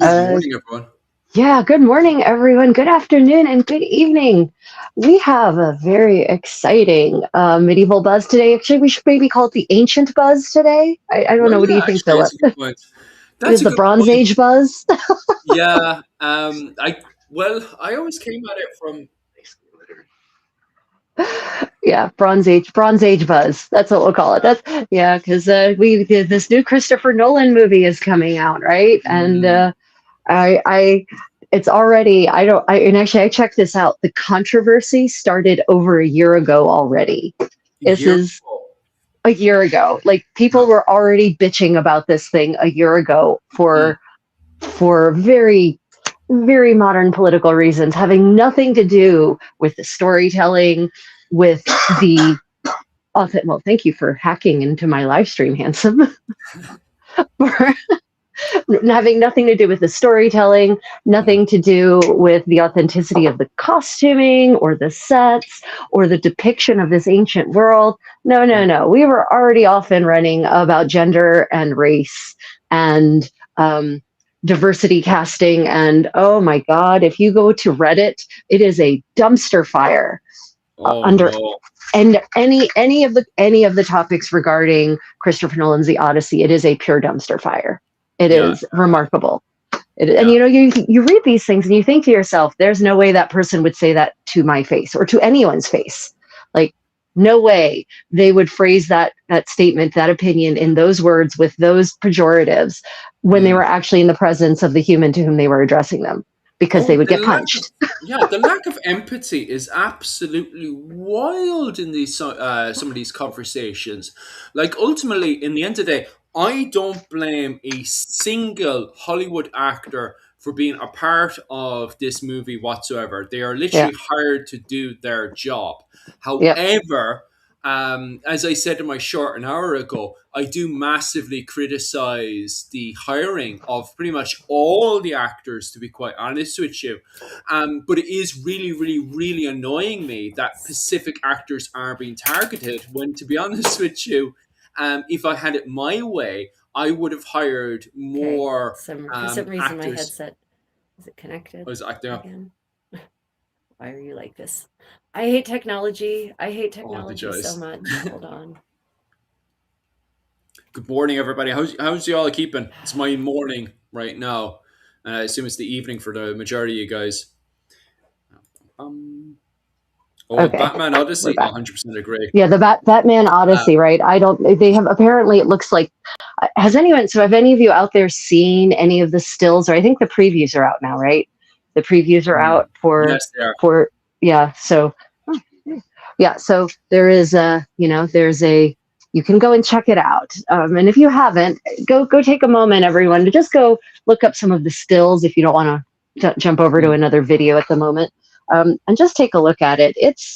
Good Uh, morning, everyone. yeah, good morning, everyone. Good afternoon and good evening. We have a very exciting medieval buzz today. Actually, we should maybe call it the ancient buzz today. I don't Well, know. What do yeah, you think, actually, Philip? that's a good point. It That's is a the good Bronze point. Age buzz. Yeah. I always came at it from. Yeah, Bronze Age buzz. That's what we'll call it. That's yeah, because we this new Christopher Nolan movie is coming out, right? And Mm, I it's already I don't I and actually I checked this out. The controversy started over a year ago already. a This year is ago. a year ago. Like No. people were already bitching about this thing a year ago Mm, for very modern political reasons, having nothing to do with the storytelling, with the well, thank you for hacking into my live stream, handsome. For having nothing to do with the storytelling, mm. nothing to do with the authenticity of the costuming or the sets or the depiction of this ancient world. No, no, no. We were already off and running about gender and race and um, diversity casting. And oh my God, if you go to Reddit, it is a dumpster fire Oh under no. and any of the topics regarding Christopher Nolan's The Odyssey. It is a pure dumpster fire. It Yeah. is remarkable. And Yeah. you read these things and you think to yourself, there's no way that person would say that to my face or to anyone's face. Like, no way they would phrase that statement, that opinion in those words with those pejoratives when they Mm. were actually in the presence of the human to whom they were addressing them, because they Oh, would the get lack of punched. the lack of empathy is absolutely wild in these some of these conversations. Like ultimately, in the end of the day, I don't blame a single Hollywood actor for being a part of this movie whatsoever. They are Yeah. literally hired to do their job. Yeah. However, as I said in my short an hour ago, I do massively criticize the hiring of pretty much all the actors, to be quite honest with you. But it is really, really, really annoying me that specific actors are being targeted when, to be honest with you, if I had it my way, I would have hired Okay. more For some reason, my actors. headset is it connected I was acting up. again? Why are you like this? I hate technology. I hate Oh, the technology so joys. much. Hold on. Good morning, everybody. How's y'all keeping? It's my morning right now, and I assume it's the evening for the majority of you guys. Um, oh, Okay. Batman We're Odyssey. back. 100% agree. Yeah, the Batman Uh, Odyssey, right? I don't. They have apparently. It looks like. Has anyone? So, have any of you out there seen any of the stills? Or I think the previews are out now, right? The previews are out yes, they are. for. Yeah. So, yeah. So there is a. There's a. You can go and check it out. And if you haven't, go take a moment, everyone, to just go look up some of the stills if you don't want to jump over to Mm. another video at the moment, and just take a look at it. It's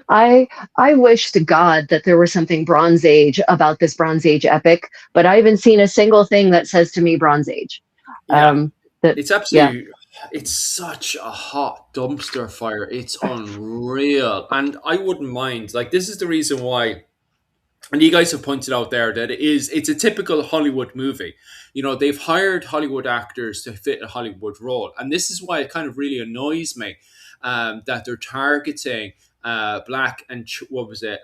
I I wish to God that there was something Bronze Age about this Bronze Age epic, but I haven't seen a single thing that says to me Bronze Age. Yeah, That it's yeah, absolutely. It's such a hot dumpster fire. It's unreal, and I wouldn't mind. Like this is the reason why. And you guys have pointed out there that it's a typical Hollywood movie. You know, they've hired Hollywood actors to fit a Hollywood role. And this is why it kind of really annoys me that they're targeting black and what was it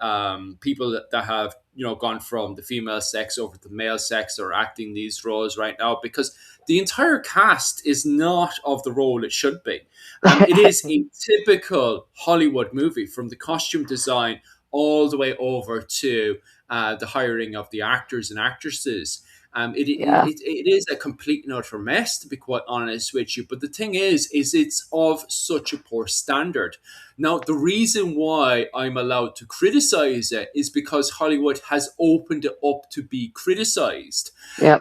people that have gone from the female sex over to the male sex or acting these roles right now, because the entire cast is not of the role it should be. It is a typical Hollywood movie, from the costume design all the way over to the hiring of the actors and actresses. yeah, It is a complete and utter mess, to be quite honest with you. But the thing is it's of such a poor standard. Now, the reason why I'm allowed to criticize it is because Hollywood has opened it up to be criticized. yep,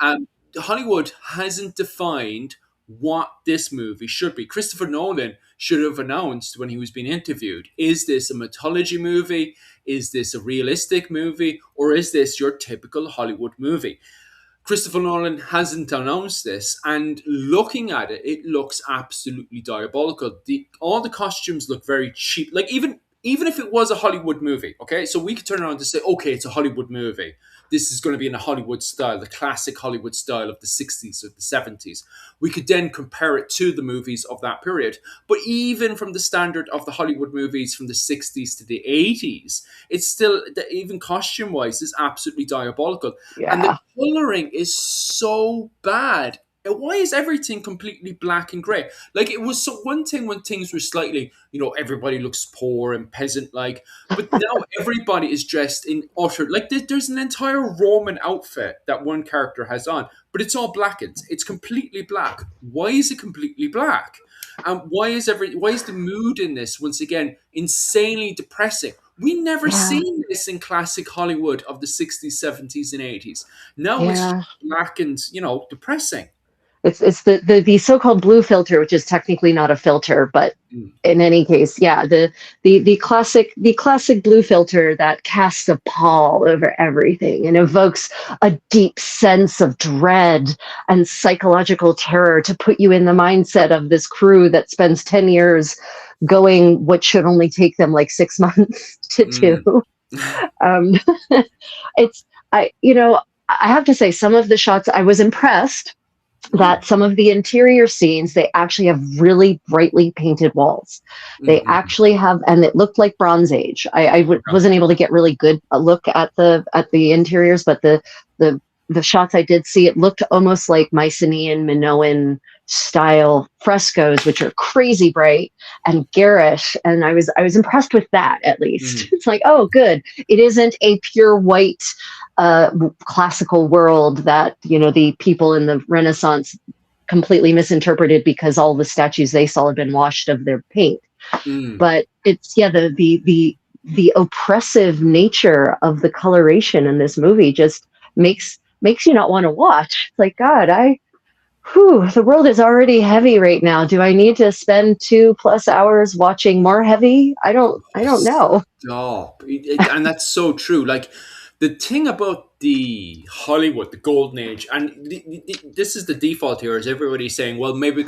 Hollywood hasn't defined what this movie should be. Christopher Nolan should have announced when he was being interviewed, is this a mythology movie? Is this a realistic movie? Or is this your typical Hollywood movie? Christopher Nolan hasn't announced this, and looking at it, it looks absolutely diabolical. All the costumes look very cheap. Like even if it was a Hollywood movie, okay, so we could turn around and say, okay, it's a Hollywood movie. This is going to be in a Hollywood style, the classic Hollywood style of the 60s or the 70s. We could then compare it to the movies of that period. But even from the standard of the Hollywood movies from the 60s to the 80s, it's still, even costume wise, is absolutely diabolical. And the Yeah. coloring is so bad. Why is everything completely black and grey? Like, it was so one thing when things were slightly, everybody looks poor and peasant like, but now everybody is dressed in utter, like, there's an entire Roman outfit that one character has on, but it's all blackened. It's completely black. Why is it completely black? And why is the mood in this once again insanely depressing? We never Yeah. seen this in classic Hollywood of the 60s, 70s, and 80s. Now it's Yeah. just black and, depressing. It's the so-called blue filter, which is technically not a filter, but Mm, in any case, yeah, the classic blue filter that casts a pall over everything and evokes a deep sense of dread and psychological terror to put you in the mindset of this crew that spends 10 years going what should only take them like 6 months to mm, do. Um, it's I have to say some of the shots I was impressed mm, that some of the interior scenes they actually have really brightly painted walls. They mm. actually have, and it looked like Bronze Age. Okay. Wasn't able to get really good a look at the interiors, but the the shots I did see, it looked almost like Mycenaean Minoan style frescoes, which are crazy bright and garish. And I was impressed with that at least. Mm, It's like, oh, good. It isn't a pure white uh, classical world that the people in the Renaissance completely misinterpreted because all the statues they saw had been washed of their paint. mm. But it's the oppressive nature of the coloration in this movie just makes you not want to watch. It's like, God, the world is already heavy right now. Do I need to spend 2+ hours watching more heavy? I don't know. Stop. And that's so true. Like, the thing about the Hollywood, the golden age, and this is the default here, is everybody saying, well, maybe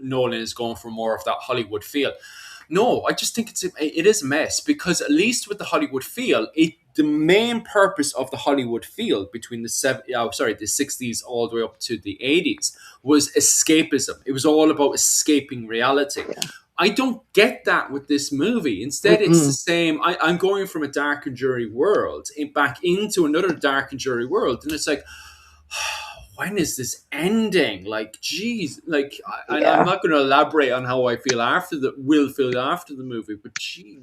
Nolan is going for more of that Hollywood feel. No, I just think it is a mess, because at least with the Hollywood feel, the main purpose of the Hollywood feel between the 60s all the way up to the 80s was escapism. It was all about escaping reality. Yeah. I don't get that with this movie. Instead, it's the Mm-mm. same. I'm going from a dark and dreary world back into another dark and dreary world, and it's like, when is this ending? Like, geez, like, and I'm Yeah. not going to elaborate on how I will feel after the movie, but gee,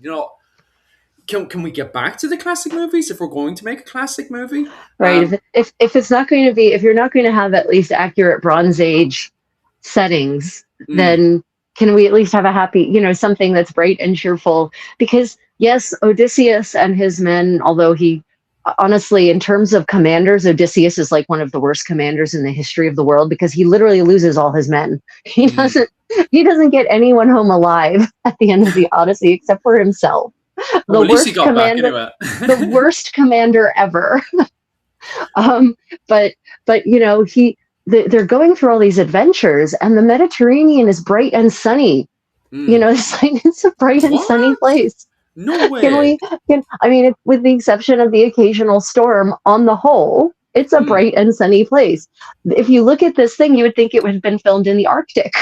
can we get back to the classic movies if we're going to make a classic movie? Right. If it's not going to be, if you're not going to have at least accurate Bronze Age settings, Mm, then can we at least have a happy, something that's bright and cheerful? Because yes, Odysseus and his men, although he honestly, in terms of commanders, Odysseus is like one of the worst commanders in the history of the world because he literally loses all his men. He mm. doesn't he doesn't get anyone home alive at the end of the Odyssey except for himself. Oh, The at least he worst got back commander anyway. the worst commander ever. Um, but they're going through all these adventures, and the Mediterranean is bright and sunny. Mm. It's a bright and sunny What? place. No Can way. we? I mean, with the exception of the occasional storm, on the whole, it's a Mm, bright and sunny place. If you look at this thing, you would think it would have been filmed in the Arctic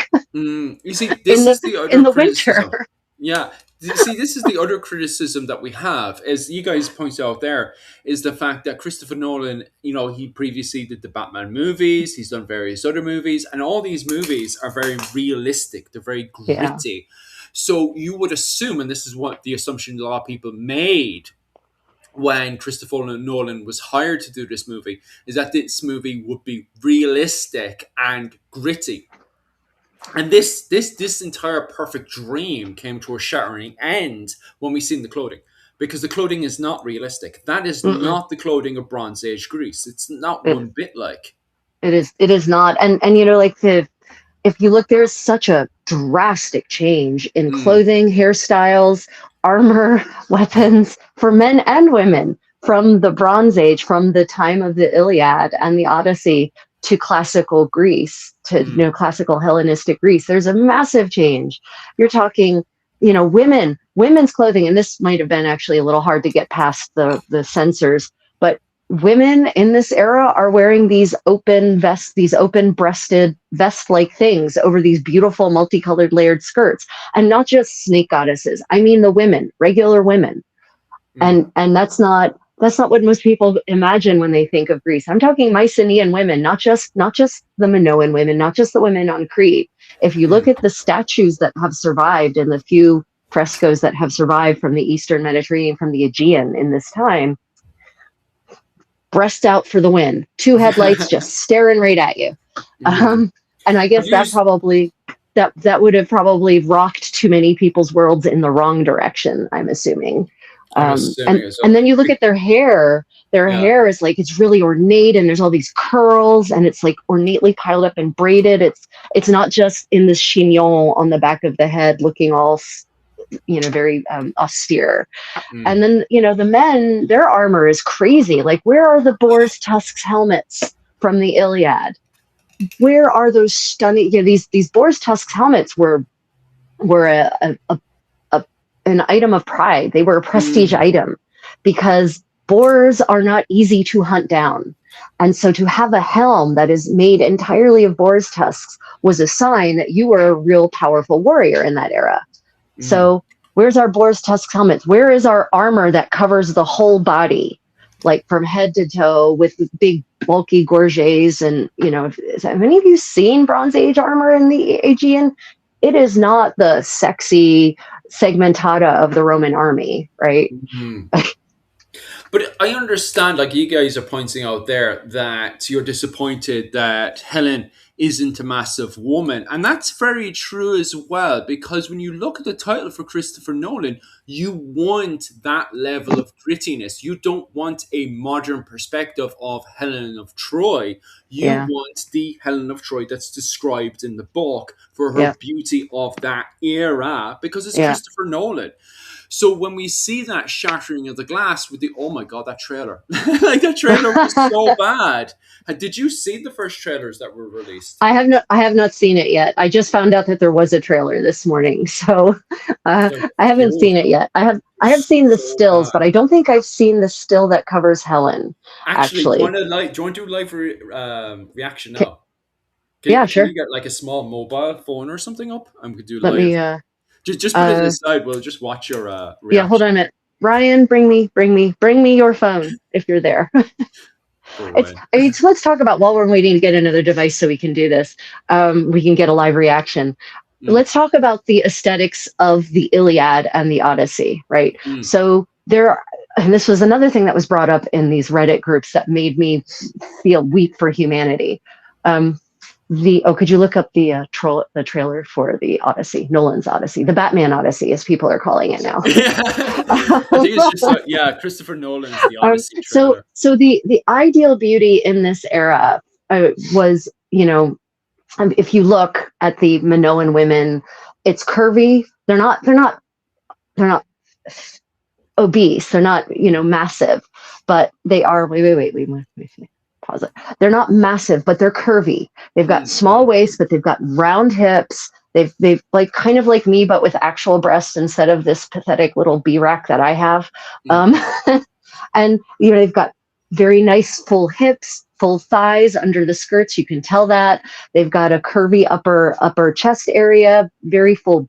You see, in this the is the in other the winter. criticism. Yeah. You see, this is the other criticism that we have, as you guys pointed out there, is the fact that Christopher Nolan, he previously did the Batman movies, he's done various other movies, and all these movies are very realistic, they're very Yeah. gritty. So you would assume, and this is what the assumption a lot of people made when Christopher Nolan was hired to do this movie, is that this movie would be realistic and gritty. And this entire perfect dream came to a shattering end when we seen the clothing, because the clothing is not realistic. That is Mm-mm. not the clothing of Bronze Age Greece. It's not It, one bit like. it is not, and like the if you look, there's such a drastic change in Mm, clothing, hairstyles, armor, weapons for men and women from the Bronze Age, from the time of the Iliad and the Odyssey to classical Greece, to mm, classical Hellenistic Greece. There's a massive change. You're talking, women. women's clothing, and this might have been actually a little hard to get past the censors, but women in this era are wearing these open vests, these open breasted vest like things over these beautiful multicolored layered skirts, and not just snake goddesses. I mean the women, regular women. Mm. And that's not what most people imagine when they think of Greece. I'm talking Mycenaean women, not just the Minoan women, not just the women on Crete. If you look Mm. at the statues that have survived and the few frescoes that have survived from the Eastern Mediterranean, from the Aegean in this time, breast out for the wind, two headlights just staring right at you. Mm. And I Have guess you? that would have probably rocked too many people's worlds in the wrong direction, I'm assuming. I'm And assuming as well. and then you look at their hair. Their Yeah. hair is like, it's really ornate, and there's all these curls, and it's like ornately piled up and braided. It's not just in this chignon on the back of the head, looking all very austere. Mm. And then the men, their armor is crazy. Like, where are the boar's tusks helmets from the Iliad? Where are those stunning? These boar's tusks helmets were an item of pride. They were a prestige Mm. item because boars are not easy to hunt down. And so to have a helm that is made entirely of boar's tusks was a sign that you were a real powerful warrior in that era. Mm. So where's our boar's tusks helmets? Where is our armor that covers the whole body, like from head to toe, with big bulky gorgets? And have any of you seen Bronze Age armor in the Aegean? It is not the sexy segmentada of the Roman army, right? Mm. But I understand, like you guys are pointing out there, that you're disappointed that Helen isn't a massive woman. And that's very true as well, because when you look at the title for Christopher Nolan, you want that level of grittiness. You don't want a modern perspective of Helen of Troy. You Yeah, want the Helen of Troy that's described in the book for her yeah, beauty of that era, because it's yeah. Christopher Nolan. So when we see that shattering of the glass with the, oh my god, that trailer, like that trailer was so bad. Did you see the first trailers that were released? I have not seen it yet. I just found out that there was a trailer this morning, so They're, I haven't oh, seen it yet. I they're have seen the so stills, bad. but I don't think I've seen the still that covers Helen. Actually, Actually, do you want to do a live reaction K- now? yeah, Can sure. you get like a small mobile phone or something up, and we could do Let live? me. Just put it Uh, aside. We'll just watch your yeah, hold reaction. on a minute. Ryan, bring me your phone if you're there. Go It's. away. I mean, so let's talk about, while we're waiting to get another device so we can do this. We can get a live reaction. Mm, Let's talk about the aesthetics of the Iliad and the Odyssey, right? mm. So and this was another thing that was brought up in these Reddit groups that made me feel weep for humanity. Um, could you look up the trailer for the Odyssey, Nolan's Odyssey, the Batman Odyssey, as people are calling it now? I think it's just yeah, Christopher Nolan's The Odyssey so trailer. so the ideal beauty in this era was, if you look at the Minoan women, it's curvy. They're not obese. They're not, massive, but they are. Wait, pause it. They're not massive, but they're curvy. They've got Mm, small waists, but they've got round hips. They've like kind of like me, but with actual breasts instead of this pathetic little B-rack that I have. mm, Um, and they've got very nice full hips, full thighs under the skirts. You can tell that they've got a curvy upper chest area, very full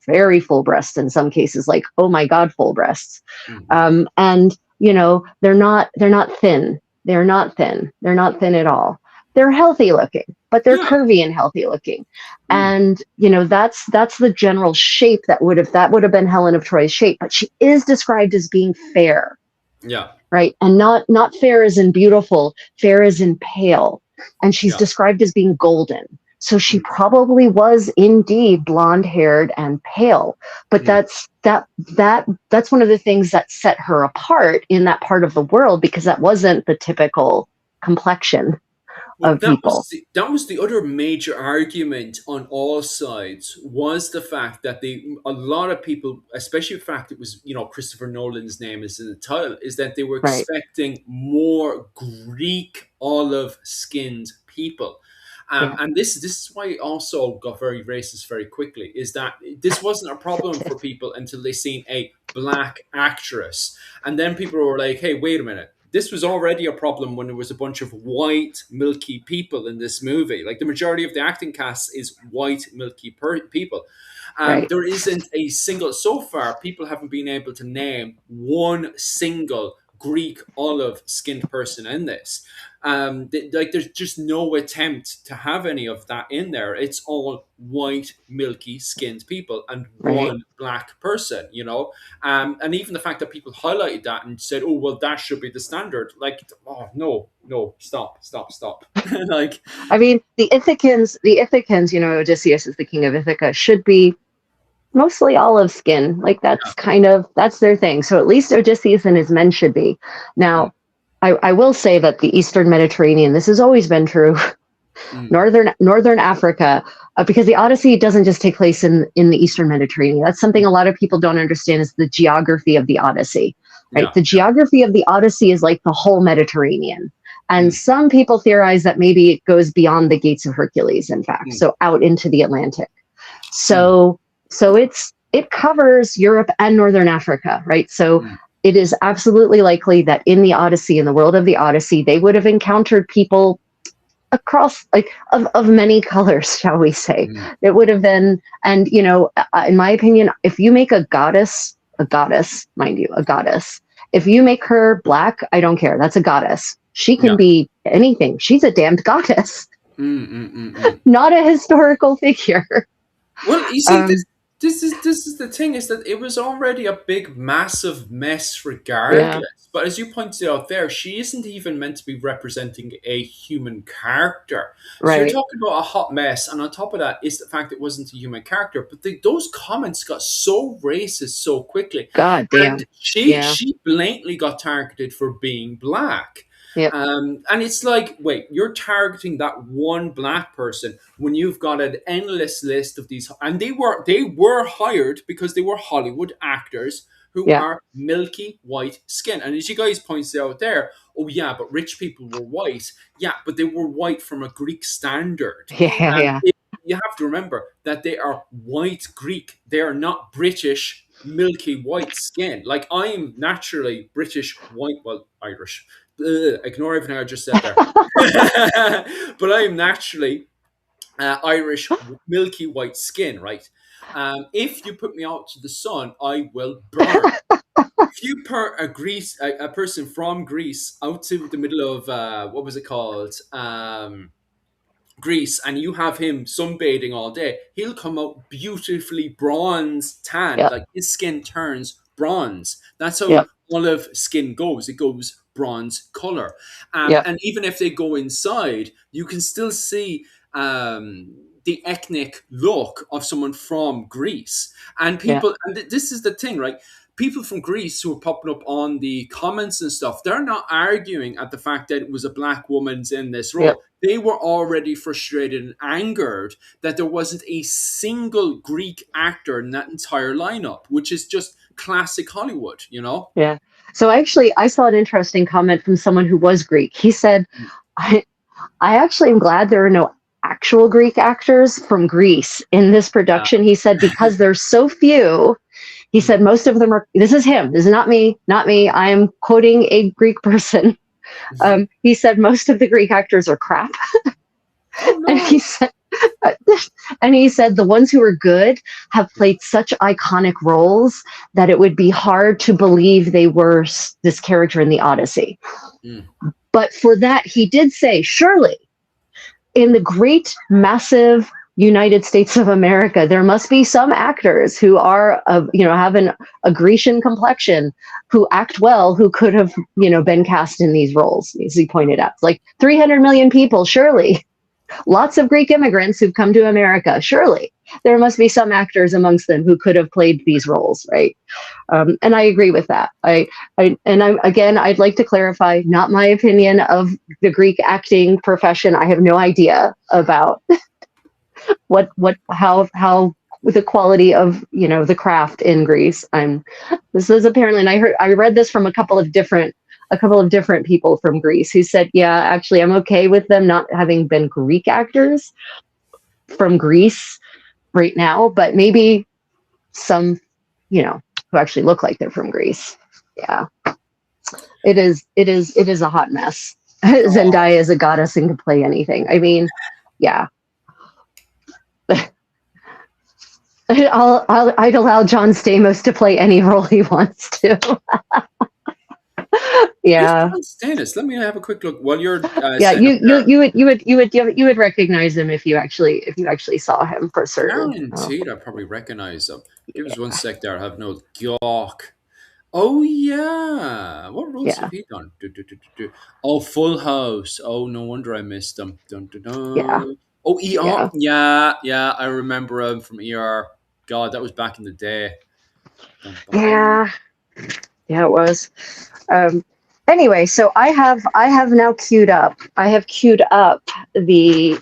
breasts in some cases, like, oh my god, full breasts. mm, And they're not thin. They're not thin at all. They're healthy looking, but they're yeah. curvy and healthy looking. Mm, And that's the general shape that would have been Helen of Troy's shape. But she is described as being fair, yeah. right? And not fair as in beautiful, fair as in pale. And she's Yeah. described as being golden. So she Mm, probably was indeed blonde haired and pale. But mm. that's one of the things that set her apart in that part of the world, because that wasn't the typical complexion Well, of people. that was the other major argument on all sides, was the fact that a lot of people, especially the fact it was Christopher Nolan's name is in the title, is that they were Right. expecting more Greek olive skinned people. Yeah. And this is why it also got very racist very quickly. Is that this wasn't a problem for people until they seen a black actress, and then people were like, "Hey, wait a minute." This was already a problem when there was a bunch of white, milky people in this movie. Like the majority of the acting cast is white, milky people. Right. There isn't a single, so far, people haven't been able to name one single Greek olive skinned person in this. Like there's just no attempt to have any of that in there. It's all white, milky skinned people and Right. one black person, you know? And even the fact that people highlighted that and said, oh, well, that should be the standard. Like, oh, no, no, stop, stop, stop. Like, I mean, the Ithacans, Odysseus is the king of Ithaca, should be mostly olive skin. Like that's their thing. So at least Odysseus and his men should be. mm, Now, I will say that the Eastern Mediterranean, this has always been true. mm, Northern Africa, because the Odyssey doesn't just take place in the Eastern Mediterranean. That's something a lot of people don't understand is the geography of the Odyssey. Right, yeah, the geography of the Odyssey is like the whole Mediterranean, and mm, some people theorize that maybe it goes beyond the Gates of Hercules. In fact, mm, so out into the Atlantic. mm, So it covers Europe and Northern Africa, right? So mm, it is absolutely likely that in the Odyssey, in the world of the Odyssey, they would have encountered people across like of many colors, shall we say. mm, It would have been, and in my opinion, if you make a goddess, mind you, a goddess, if you make her black, I don't care, that's a goddess. She yeah. can be anything. She's a damned goddess. Mm, mm, mm, mm. Not a historical figure. Well, you see, um this is the thing, is that it was already a big, massive mess yeah, regardless. But as you pointed out there, she isn't even meant to be representing a human character. So you're right. talking about a hot mess, and on top of that is the fact it wasn't a human character. But those comments got so racist so quickly, God and damn. she Yeah. she blatantly got targeted for being black. Yep. And it's like, wait, you're targeting that one black person when you've got an endless list of these, and they were hired because they were Hollywood actors who Yeah. are milky white skin. And as you guys pointed out there, oh yeah, but rich people were white. Yeah, but they were white from a Greek standard. Yeah. Yeah. It, you have to remember that they are white Greek. They are not British milky white skin. Like, I am naturally British white, well, Irish. Ignore everything I just said there. But I am naturally Irish, milky white skin, right? If you put me out to the sun, I will burn. If you put a person from Greece out to the middle of what was it called? Greece, and you have him sunbathing all day, he'll come out beautifully bronze tanned. Yep. Like, his skin turns bronze. That's how Yep. olive skin goes. It goes bronze color. Yep. And even if they go inside, you can still see the ethnic look of someone from Greece. And Yeah. people, and this is the thing, right? People from Greece who are popping up on the comments and stuff, they're not arguing at the fact that it was a black woman's in this Yep. role. They were already frustrated and angered that there wasn't a single Greek actor in that entire lineup, which is just classic Hollywood, you know? Yeah. So actually, I saw an interesting comment from someone who was Greek. He said, I, I actually am glad there are no actual Greek actors from Greece in this Yeah. production. He said, because there's so few, he said, most of them are, this is him, this is not me, not me. I am quoting a Greek person. He said, most of the Greek actors are crap. Oh And no. he said, and he said the ones who are good have played such iconic roles that it would be hard to believe they were this character in the Odyssey. Mm. But for that, he did say, surely in the great, massive United States of America, there must be some actors who are, have a Grecian complexion, who act well, who could have, been cast in these roles, as he pointed out. It's like 300 million people, surely. Lots of Greek immigrants who've come to America. Surely there must be some actors amongst them who could have played these roles, right? And I agree with that. I'd like to clarify, not my opinion of the Greek acting profession. I have no idea about how the quality of the craft in Greece. This is apparently, and I read this from a couple of different a couple of different people from Greece who said, yeah, actually, I'm okay with them not having been Greek actors from Greece right now, but maybe some, who actually look like they're from Greece. Yeah, it is a hot mess. Oh, Zendaya is a goddess and can play anything. I mean, yeah. I'd allow John Stamos to play any role he wants to. who's Yeah, John Stennis? Let me have a quick look while you're yeah. setting up there. You would recognize him if you actually saw him for certain. Oh, Guaranteed, I probably recognize him. Give us one sec there. I have no gawk. Oh yeah, what roles yeah, have he done? Oh, Full House. Oh, no wonder I missed him. Dun, dun, yeah, dun. Oh, ER. yeah, Yeah, yeah, I remember him from ER. God, that was back in the day. Bum, bum, bum. yeah, yeah. It was. Um, anyway, so I have now queued up. I have queued up the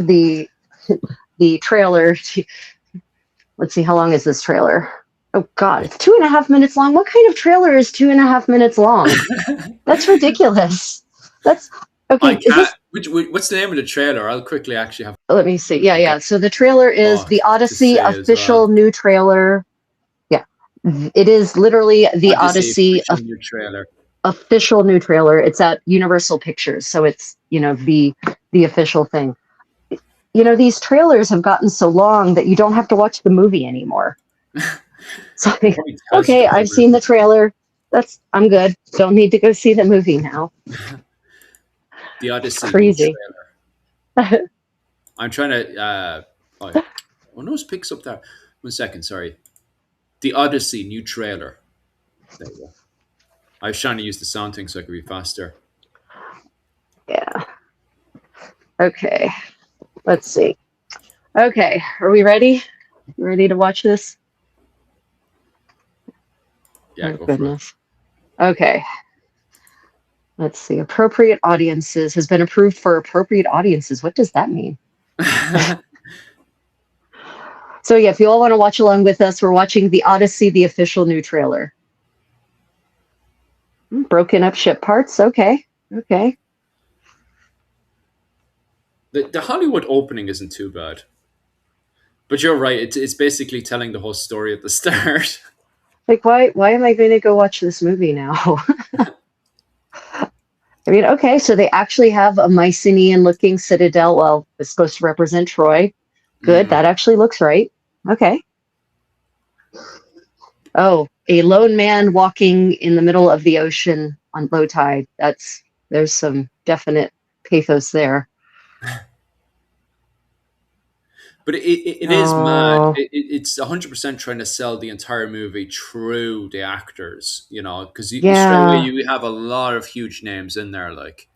the trailer. Let's see, how long is this trailer? Oh God, it's 2.5 minutes long. What kind of trailer is 2.5 minutes long? That's ridiculous. That's I okay. Is can't. this? What's the name of the trailer? I'll quickly actually have Let me see. Yeah, a yeah. So the trailer is gawk the to Odyssey say as well. official new trailer. Yeah, it is literally the Odyssey Odyssey official new trailer. official new trailer. It's at Universal Pictures, so it's the official thing. These trailers have gotten so long that you don't have to watch the movie anymore. So, It probably tells you the okay, I've whole seen the movie. trailer. I'm good. Don't need to go see the movie now. The It's Odyssey new crazy. trailer. I'm trying to. Oh, oh no, it picks up there. 1 second, sorry. The Odyssey new trailer. There you go. I was trying to use the sound thing so I could be faster. Yeah. Okay. Let's see. Okay, are we ready? Ready to watch this? Yeah, Oh go for goodness. Okay. Let's see. Appropriate audiences has been approved for appropriate audiences. What does that mean? it. So yeah, if you all want to watch along with us, we're watching the Odyssey, the official new trailer. Broken up ship parts. Okay. Okay. The Hollywood opening isn't too bad, but you're right. It's basically telling the whole story at the start. Like why am I going to go watch this movie now? I mean, okay, so they actually have a Mycenaean looking citadel. Well, it's supposed to represent Troy. Good, Mm. that actually looks right. Okay. Oh, a lone man walking in the middle of the ocean on low tide. There's some definite pathos there. But it is mad. Oh, It's 100% trying to sell the entire movie through the actors, because straight away yeah. you have a lot of huge names in there. Like,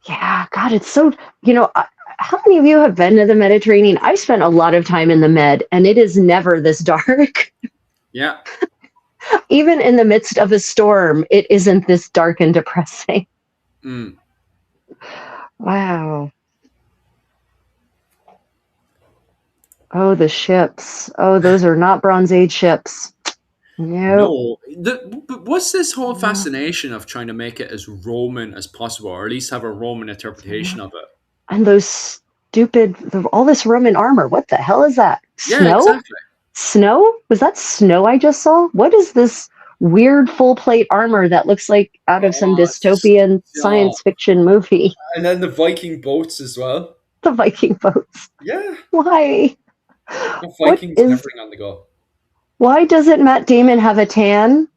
Yeah, God, it's so, how many of you have been to the Mediterranean? I've spent a lot of time in the Med, and it is never this dark. yeah, Even in the midst of a storm, it isn't this dark and depressing. mm. Wow. Oh, the ships. Oh, those are not Bronze Age ships. Nope. No. But what's this whole No. fascination of trying to make it as Roman as possible, or at least have a Roman interpretation of it? And those all this Roman armor. What the hell is that? Yeah, Snow? exactly. Snow? Was that snow I just saw? What is this weird full plate armor that looks like out of some Oh, dystopian stop. science fiction movie? And then the Viking boats as well. The Viking boats. Yeah, Why? got What Vikings and is everything on the go. why doesn't Matt Damon have a tan?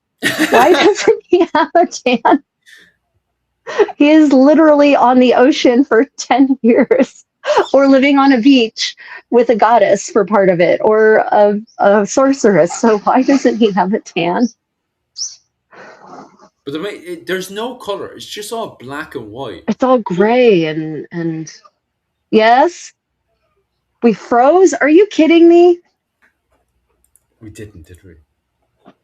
Why doesn't he have a tan? He is literally on the ocean for 10 years or living on a beach with a goddess for part of it or a sorceress. So why doesn't he have a tan? But there's no color. It's just all black and white. It's all gray and yes, we froze. Are you kidding me? We didn't, did we?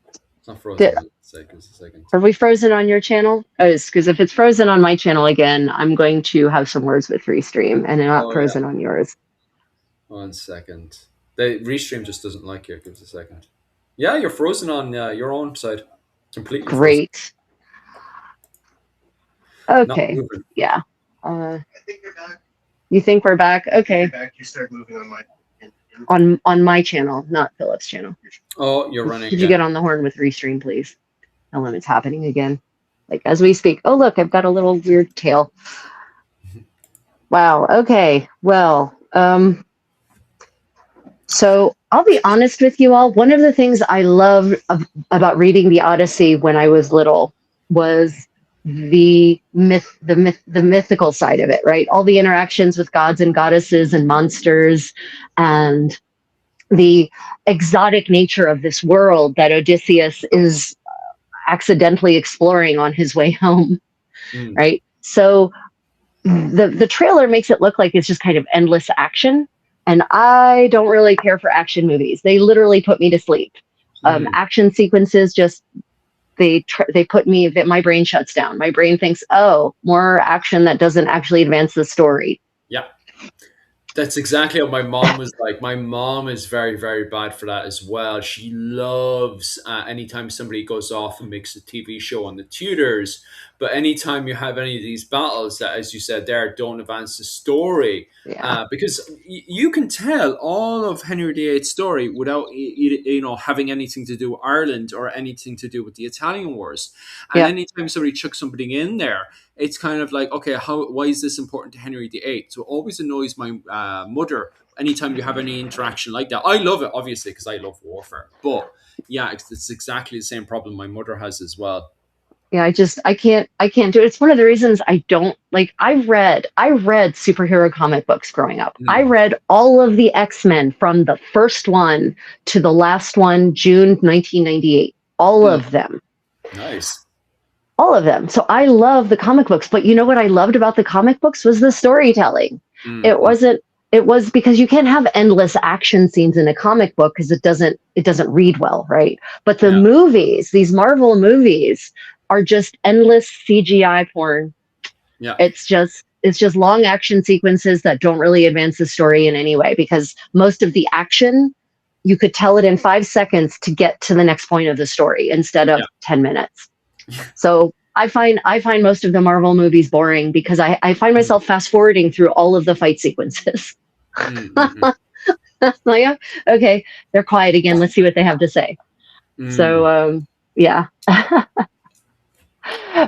It's not Did, frozen yet. Give us a second. are we frozen on your channel? Because if it's frozen on my channel again, I'm going to have some words with Restream and not Oh yeah. frozen on yours. 1 second. The restream just doesn't like you. Give us a second. Yeah, you're frozen on your own side. Completely frozen. Great. Not Okay. moving. Yeah. I think you're back. You think we're back? Okay. You're back. You start moving on my on my channel, not Philip's channel. Oh, you're running Could you again. get on the horn with Restream, please? Tell him it's happening again. Like as we speak. Oh look, I've got a little weird tail. Wow. Okay. Well, so I'll be honest with you all. One of the things I loved about reading the Odyssey when I was little was the mythical side of it, right? All the interactions with gods and goddesses and monsters, and the exotic nature of this world that Odysseus is accidentally exploring on his way home, right? So the trailer makes it look like it's just kind of endless action, and I don't really care for action movies. They literally put me to sleep. Action sequences just they put me, my brain shuts down. My brain thinks, oh, more action that doesn't actually advance the story. Yeah. That's exactly what my mom was like. My mom is very, very bad for that as well. She loves anytime somebody goes off and makes a TV show on the Tudors. But anytime you have any of these battles that, as you said there, don't advance the story, Yeah. because you can tell all of Henry VIII's story without having anything to do with Ireland or anything to do with the Italian Wars. And Yeah. anytime somebody chucks something in there, it's kind of like, okay, why is this important to Henry VIII? So it always annoys my mother anytime you have any interaction like that. I love it, obviously, because I love warfare. But yeah, it's exactly the same problem my mother has as well. Yeah, I can't do it. It's one of the reasons I don't like. I read superhero comic books growing up. I read all of the X-Men from the first one to the last one, June 1998. All of them. Nice. All of them. So I love the comic books, but you know what I loved about the comic books was the storytelling. It was because you can't have endless action scenes in a comic book because it doesn't read well, right? But the movies, these Marvel movies, are just endless CGI porn. Yeah. It's just long action sequences that don't really advance the story in any way, because most of the action you could tell it in 5 seconds to get to the next point of the story instead of 10 minutes. So I find most of the Marvel movies boring because I find myself fast forwarding through all of the fight sequences. Like, okay, they're quiet again. Let's see what they have to say. So yeah.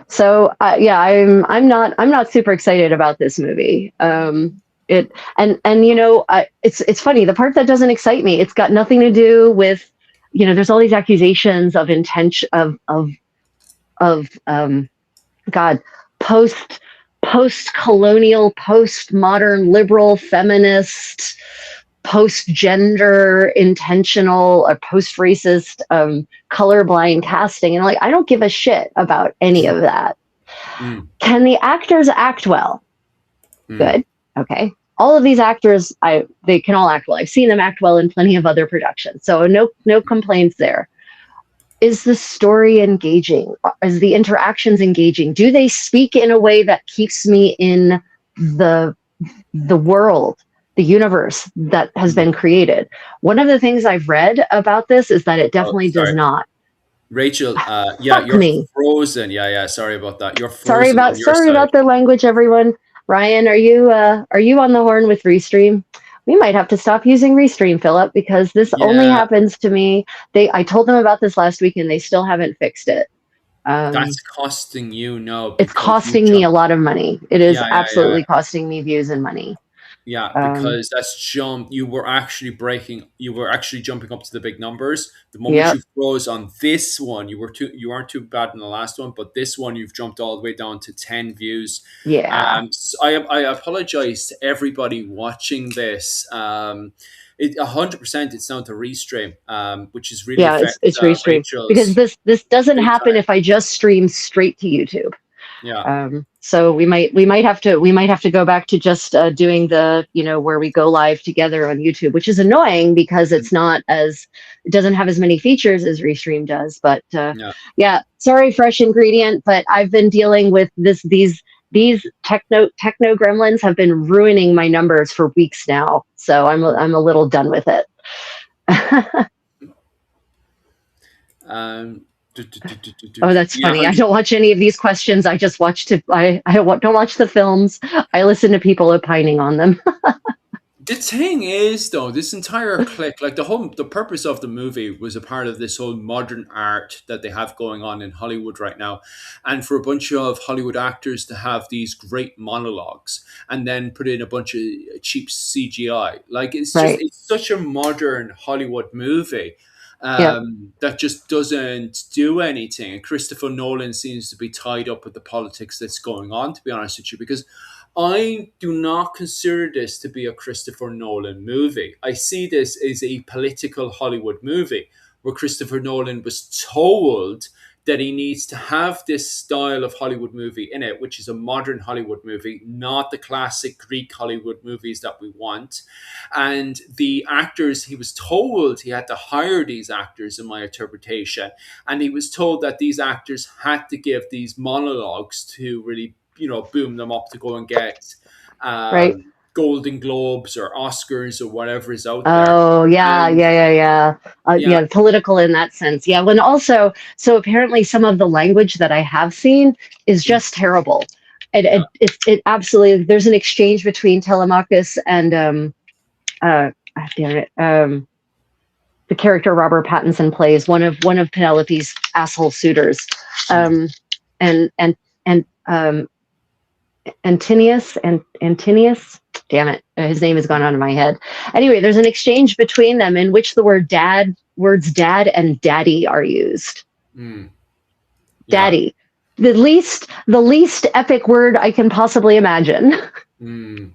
So yeah, I'm not super excited about this movie. It's funny. The part that doesn't excite me, it's got nothing to do with, there's all these accusations of intention of God, post-colonial, post-modern, liberal, feminist, post-gender, intentional, or post-racist, colorblind casting. And I don't give a shit about any of that. Can the actors act well? Good. Okay. All of these actors, they can all act well. I've seen them act well in plenty of other productions. So no complaints there. Is the story engaging? Is the interactions engaging? Do they speak in a way that keeps me in the world, the universe that has been created? One of the things I've read about this is that it definitely does not. Rachel, you're frozen. Yeah, sorry about that. You're frozen. Sorry about the language, everyone. Ryan, are you on the horn with Restream? We might have to stop using Restream, Philip, because this only happens to me. I told them about this last week, and they still haven't fixed it. That's costing you, it's costing me a lot of money. It is absolutely costing me views and money. Yeah, because you were actually jumping up to the big numbers. The moment you froze on this one, you weren't too bad in the last one, but this one you've jumped all the way down to 10 views. Yeah. So I apologize to everybody watching this. 100% it's down to Restream, which is really it's Restream, because this doesn't happen if I just stream straight to YouTube. Yeah. So we might have to go back to just doing the, where we go live together on YouTube, which is annoying because it doesn't have as many features as Restream does. But yeah, sorry, Fresh Ingredient, but I've been dealing with these techno gremlins have been ruining my numbers for weeks now. So I'm a little done with it. Oh, that's Yeah, funny. I don't watch any of these questions. I just watch don't watch the films. I listen to people opining on them. the thing is, though, this entire clique, like the purpose of the movie was a part of this whole modern art that they have going on in Hollywood right now, and for a bunch of Hollywood actors to have these great monologues and then put in a bunch of cheap CGI, like Right. it's such a modern Hollywood movie. Yep. That just doesn't do anything. And Christopher Nolan seems to be tied up with the politics that's going on, to be honest with you, because I do not consider this to be a Christopher Nolan movie. I see this as a political Hollywood movie where Christopher Nolan was told that he needs to have this style of Hollywood movie in it, which is a modern Hollywood movie, not the classic Greek Hollywood movies that we want. And the actors, he was told he had to hire these actors, in my interpretation. And he was told that these actors had to give these monologues to really, boom them up to go and get Right. Golden Globes or Oscars or whatever is out there. Oh, yeah, And yeah, yeah, yeah. yeah, Yeah, political in that sense. Yeah. When also, so apparently some of the language that I have seen is just terrible. yeah, It absolutely, there's an exchange between Telemachus and, damn it, the character Robert Pattinson plays, one of Penelope's asshole suitors. mm, Um, and Antinius. Damn it, his name has gone out of my head. Anyway, there's an exchange between them in which the words dad and daddy are used. mm, yeah, Daddy, the least epic word I can possibly imagine. mm,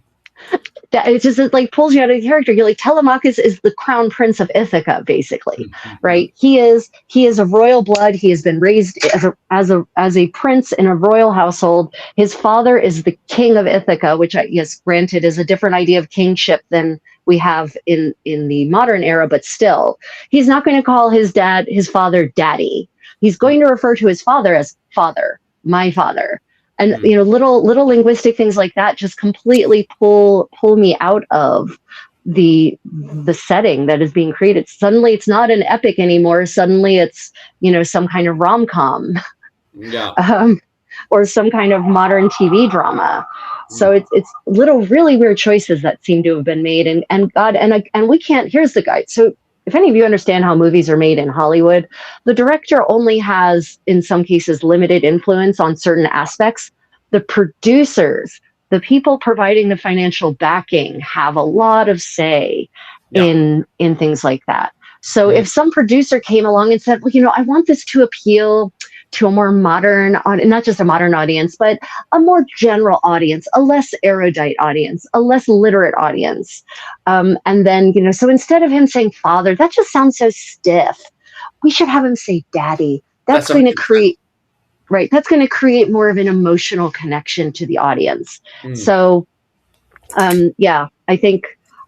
It just like pulls you out of the character. You're like, Telemachus is the crown prince of Ithaca, basically, mm. right? He is of royal blood. He has been raised as a prince in a royal household. His father is the king of Ithaca, which, yes, granted, is a different idea of kingship than we have in the modern era, but still, he's not going to call his father daddy. He's going to refer to his father as father, my father. And Mm. little linguistic things like that just completely pull me out of the setting that is being created. Suddenly it's not an epic anymore. Suddenly it's some kind of rom-com, Yeah. um, or some kind of modern TV drama. So Mm. it's little really weird choices that seem to have been made, and God, and we can't. Here's the guide. So if any of you understand how movies are made in Hollywood, the director only has, in some cases, limited influence on certain aspects. The producers, the people providing the financial backing, have a lot of say Yeah. in things like that. So Mm. if some producer came along and said, well, I want this to appeal to a more modern, not just a modern audience, but a more general audience, a less erudite audience, a less literate audience. And then, so instead of him saying father, that just sounds so stiff. We should have him say daddy. That's That's going to 100%. create, right. That's going to create more of an emotional connection to the audience. Mm. So, yeah, I think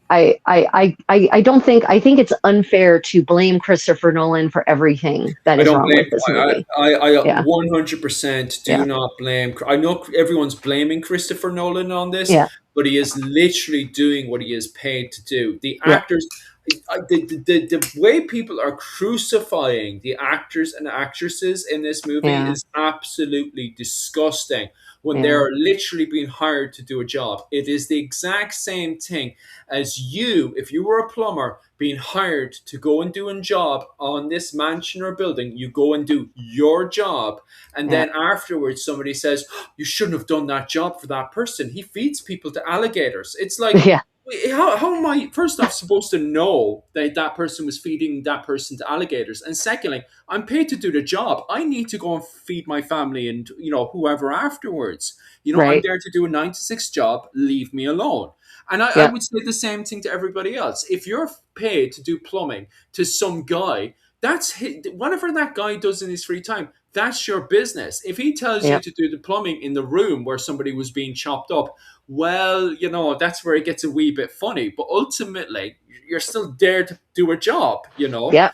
I don't think I think it's unfair to blame Christopher Nolan for everything that I is don't wrong blame. with this I movie. I Yeah, 100% do yeah, not blame. I know everyone's blaming Christopher Nolan on this, yeah, but he is literally doing what he is paid to do. The yeah, actors, the way people are crucifying the actors and actresses in this movie yeah, is absolutely disgusting. When they yeah, are literally being hired to do a job, it is the exact same thing as you, if you were a plumber, being hired to go and do a job on this mansion or building. You go and do your job, and yeah, then afterwards somebody says, you shouldn't have done that job for that person, he feeds people to alligators. It's like, yeah, wait, how am I first off supposed to know that that person was feeding that person to alligators? And secondly, I'm paid to do the job. I need to go and feed my family and whoever afterwards. I'm right, there to do a 9 to 6 job. Leave me alone. And I yeah, would say the same thing to everybody else. If you're paid to do plumbing to some guy, whatever that guy does in his free time, that's your business. If he tells you yeah, to do the plumbing in the room where somebody was being chopped up, well, that's where it gets a wee bit funny. But ultimately, you're still there to do a job. yeah,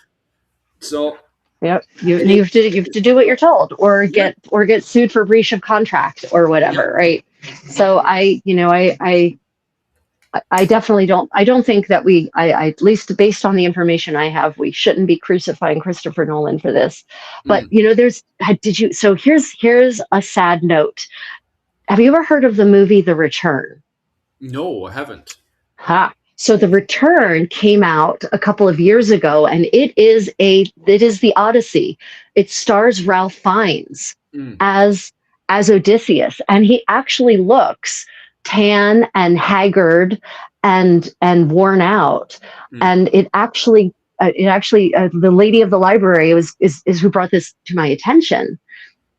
So yeah. You it, you have to do what you're told, or yeah, get sued for breach of contract or yeah, whatever, right? So I I definitely don't. I don't think that I at least based on the information I have, we shouldn't be crucifying Christopher Nolan for this. But Mm. you know, did you? So here's a sad note. Have you ever heard of the movie The Return? No, I haven't. Ha. So The Return came out a couple of years ago, and it is the Odyssey. It stars Ralph Fiennes Mm. as Odysseus, and he actually looks tan and haggard and worn out. Mm. And the lady of the library is who brought this to my attention.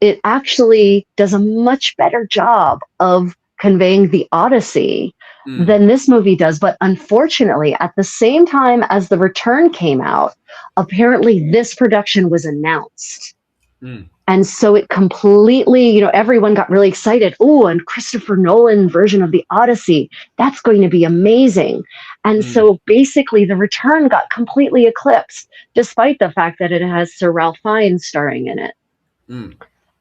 It actually does a much better job of conveying the Odyssey Mm. than this movie does. But unfortunately, at the same time as The Return came out, apparently this production was announced. Mm. And so it completely, everyone got really excited. Oh, and Christopher Nolan version of the Odyssey, that's going to be amazing. And Mm. so basically The Return got completely eclipsed, despite the fact that it has Sir Ralph Fiennes starring in it. Mm.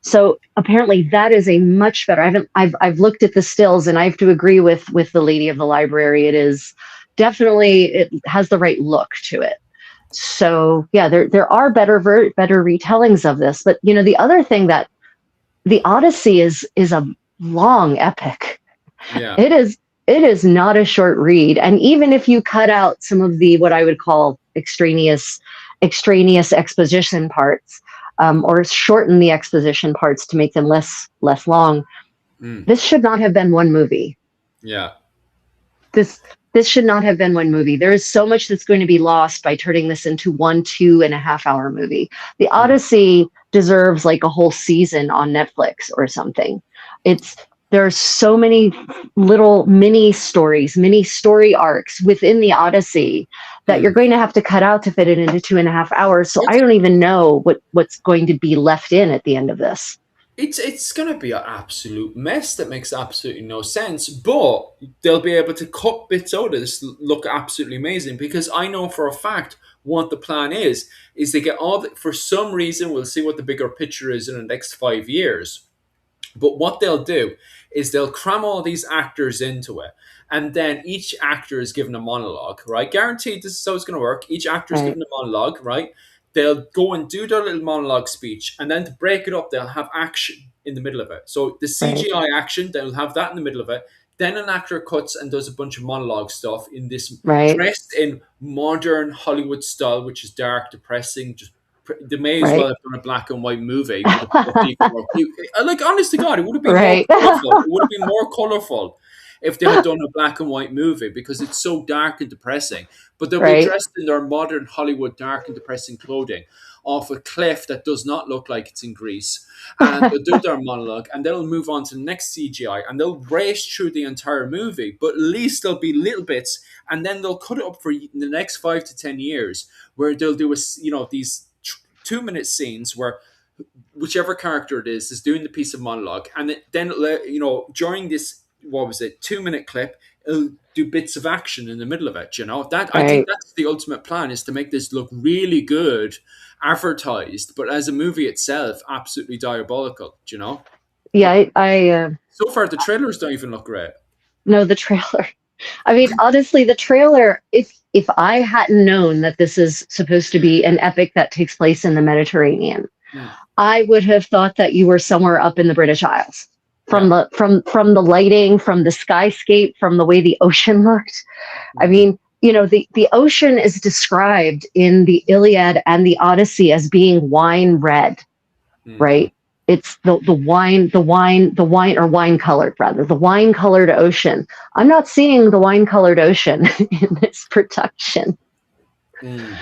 So apparently that is a much better. I've looked at the stills, and I have to agree with the lady of the library. It is definitely, it has the right look to it. So yeah, there are better retellings of this. But the other thing, that the Odyssey is a long epic. Yeah. It is not a short read. And even if you cut out some of the, what I would call extraneous exposition parts, or shorten the exposition parts to make them less long, Mm. this should not have been one movie. Yeah. This should not have been one movie. There is so much that's going to be lost by turning this into 2.5 hour movie. The Odyssey deserves like a whole season on Netflix or something. There are so many little mini story arcs within the Odyssey that you're going to have to cut out to fit it into 2.5 hours. So I don't even know what's going to be left in at the end of this. It's going to be an absolute mess that makes absolutely no sense, but they'll be able to cut bits out of this look absolutely amazing, because I know for a fact what the plan is they get for some reason, we'll see what the bigger picture is in the next 5 years. But what they'll do is they'll cram all these actors into it. And then each actor is given a monologue, right? Guaranteed this is how it's going to work. Each actor is Right. given a monologue, right? They'll go and do their little monologue speech. And then to break it up, they'll have action in the middle of it. So the CGI action, they'll have that in the middle of it. Then an actor cuts and does a bunch of monologue stuff in this, Right. dressed in modern Hollywood style, which is dark, depressing, just they may as well have done a black and white movie. Like, honest to God, it would have been more colorful. It would have been more colorful if they had done a black and white movie, because it's so dark and depressing. But they'll be dressed in their modern Hollywood dark and depressing clothing off a cliff that does not look like it's in Greece. And they'll do their monologue, and they'll move on to the next CGI, and they'll race through the entire movie. But at least there'll be little bits, and then they'll cut it up for the next 5 to 10 years, where they'll do these 2-minute scenes where whichever character it is doing the piece of monologue, and then during this 2-minute clip, it'll do bits of action in the middle of it. I think that's the ultimate plan, is to make this look really good advertised, but as a movie itself, absolutely diabolical. Yeah, I so far the trailers don't even look great. No, the trailer. I mean, honestly, the trailer, if I hadn't known that this is supposed to be an epic that takes place in the Mediterranean, I would have thought that you were somewhere up in the British Isles. From the lighting, from the skyscape, from the way the ocean looked. I mean, the ocean is described in the Iliad and the Odyssey as being wine red, right? It's the wine colored, rather, the wine colored ocean. I'm not seeing the wine colored ocean in this production. One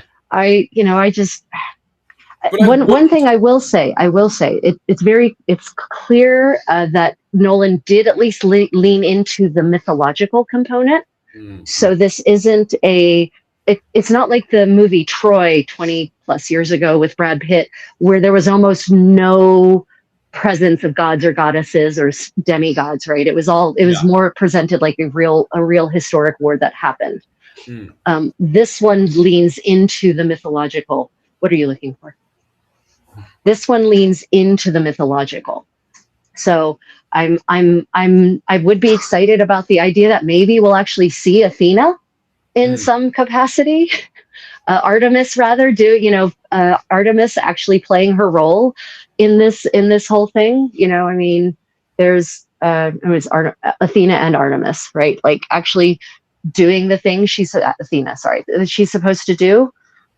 thing I will say, it's clear that Nolan did at least lean into the mythological component. So this isn't it's not like the movie Troy 20 plus years ago with Brad Pitt, where there was almost no presence of gods or goddesses or demigods, right? It was more presented like a real historic war that happened. This one leans into the mythological. What are you looking for? This one leans into the mythological. So I would be excited about the idea that maybe we'll actually see Athena in Mm, some capacity. Artemis rather do Artemis actually playing her role in this whole thing. I mean, there's it was Athena and Artemis, right? Like actually doing the thing Athena, sorry, that she's supposed to do,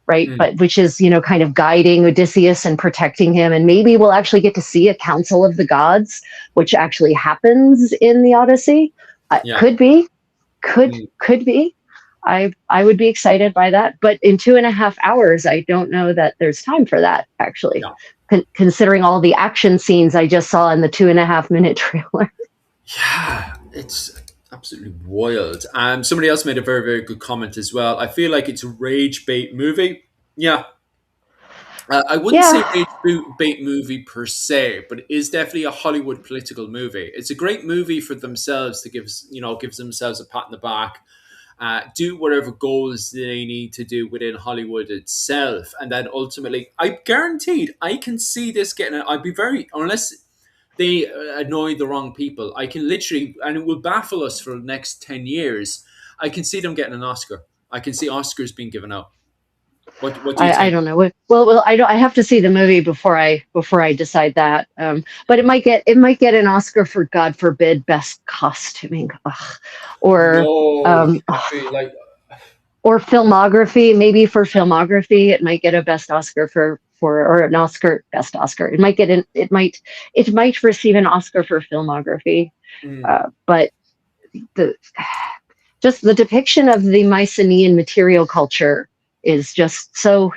right? mm, But which is kind of guiding Odysseus and protecting him, and maybe we'll actually get to see a council of the gods, which actually happens in the Odyssey. yeah. Could be, Mm, could be. I would be excited by that, but in 2.5 hours, I don't know that there's time for that actually. yeah. Considering all the action scenes I just saw in the 2.5 minute trailer. Yeah, it's absolutely wild. Somebody else made a very, very good comment as well. I feel like it's a rage bait movie. Yeah, I wouldn't say Yeah, bait movie per se, but it is definitely a Hollywood political movie. It's a great movie for themselves to gives themselves a pat on the back, do whatever goals they need to do within Hollywood itself, and then ultimately, I guaranteed I can see this getting. I'd be very unless they annoy the wrong people. I can literally, and it will baffle us for the next 10 years. I can see them getting an Oscar. I can see Oscars being given out. What do you I think? don't know. Well, I don't. I have to see the movie before I decide that. But it might get an Oscar for, God forbid, best costuming, ugh. or No, um, I feel like or filmography. Maybe for filmography, it might get a best Oscar or an Oscar best Oscar. It might receive an Oscar for filmography. mm, But the just the depiction of the Mycenaean material culture is just so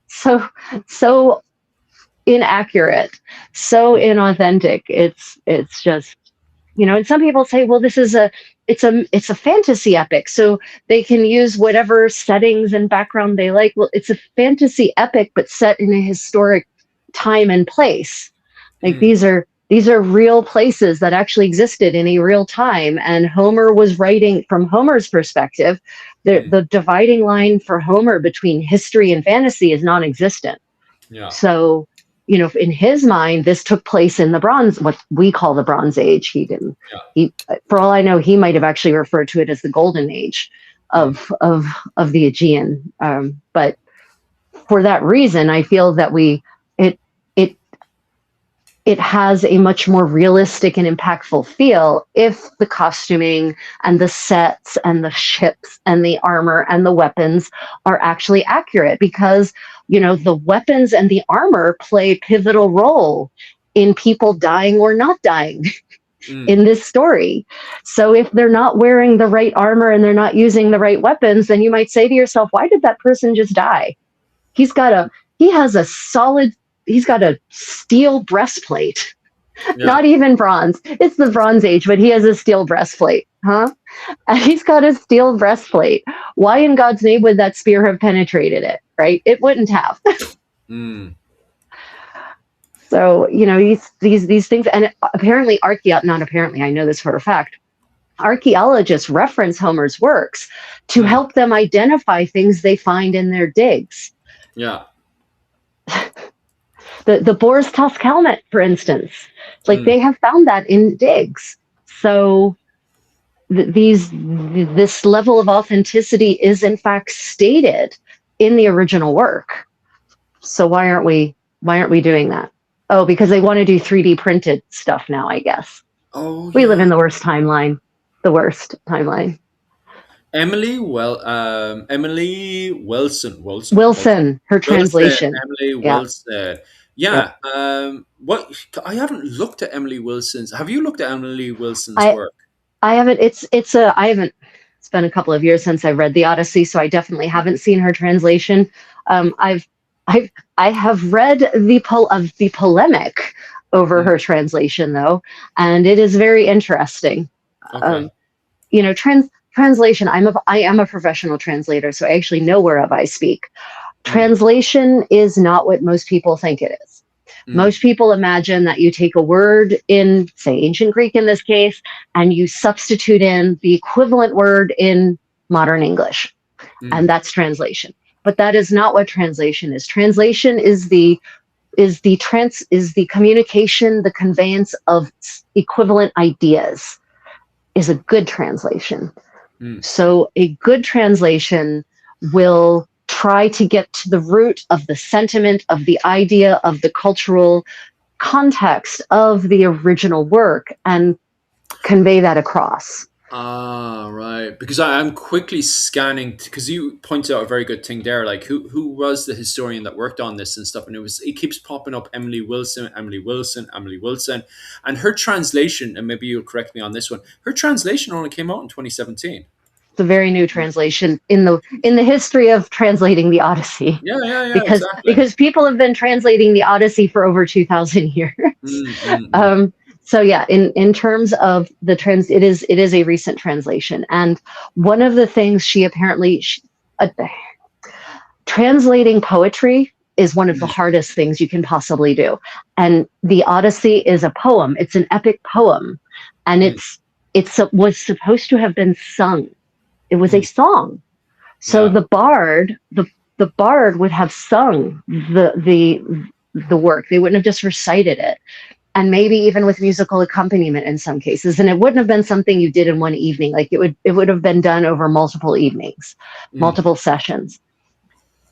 so inaccurate, so inauthentic. It's just, and some people say, well, this is it's a fantasy epic, so they can use whatever settings and background they like. Well, it's a fantasy epic, but set in a historic time and place. Like mm, these are real places that actually existed in a real time, and Homer was writing from Homer's perspective. mm, The dividing line for Homer between history and fantasy is non-existent. yeah, So, in his mind, this took place in what we call the Bronze Age. He didn't. yeah, He, for all I know, he might have actually referred to it as the Golden Age mm, of the Aegean. But for that reason, I feel that it it it has a much more realistic and impactful feel if the costuming and the sets and the ships and the armor and the weapons are actually accurate, because the weapons and the armor play a pivotal role in people dying or not dying mm, in this story. So if they're not wearing the right armor and they're not using the right weapons, then you might say to yourself, why did that person just die? He's got a he has a solid he's got a steel breastplate. yeah, Not even bronze. It's the Bronze Age, but he has a steel breastplate. Huh? And he's got a steel breastplate. Why in God's name would that spear have penetrated it? Right? It wouldn't have. mm, So, these things, and apparently not apparently, I know this for a fact. Archaeologists reference Homer's works to mm, help them identify things they find in their digs. yeah, The boar's tusk helmet, for instance, like mm, they have found that in digs. So this level of authenticity is in fact stated in the original work. So why aren't we doing that? Oh, because they want to do 3D printed stuff now, I guess. oh We live yeah. in the worst timeline. The worst timeline. Emily Wilson, Wilson, her Wilson, translation. Emily Yeah. Wilson. Yep. Yeah. What I haven't looked at Emily Wilson's. Have you looked at Emily Wilson's I work? I haven't I haven't it's been a couple of years since I've read the Odyssey, so I definitely haven't seen her translation. I've I have read the polemic over Mm, her translation though, and it is very interesting. okay. Um, translation. I am a professional translator, so I actually know whereof I speak. Mm, Translation is not what most people think it is. mm, Most people imagine that you take a word in, say, ancient Greek in this case, and you substitute in the equivalent word in modern English, and mm, that's translation. But that is not what translation is. Translation is is the communication, the conveyance of equivalent ideas is a good translation. So a good translation will try to get to the root of the sentiment, of the idea, of the cultural context of the original work and convey that across. Ah, right. Because I'm quickly scanning because you pointed out a very good thing there. Like who was the historian that worked on this and stuff, and it keeps popping up Emily Wilson, Emily Wilson, Emily Wilson, and her translation. And maybe you'll correct me on this one. Her translation only came out in 2017. It's a very new translation in the history of translating the Odyssey. Yeah, yeah, yeah. Because Exactly. people have been translating the Odyssey for over 2,000 years. So yeah, in terms of the it is a recent translation, and one of the things she apparently translating poetry is one of the hardest things you can possibly do, and the Odyssey is a poem. It's an epic poem, and was supposed to have been sung. It was a song, so Yeah. the bard would have sung the work. They wouldn't have just recited it. And maybe even with musical accompaniment in some cases. And it wouldn't have been something you did in one evening. Like it would have been done over multiple evenings, multiple sessions.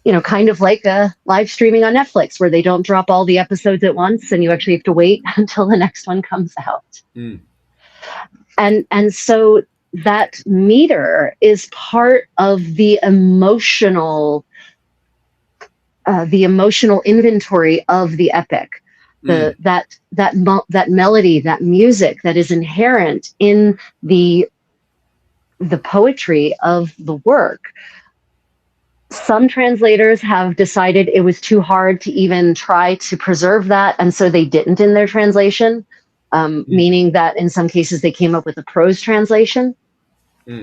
You know, kind of like a live streaming on Netflix where they don't drop all the episodes at once and you actually have to wait until the next one comes out. And so that meter is part of the emotional inventory of the epic. That melody, that music that is inherent in the poetry of the work. Some translators have decided it was too hard to even try to preserve that, and so they didn't in their translation, meaning that in some cases they came up with a prose translation.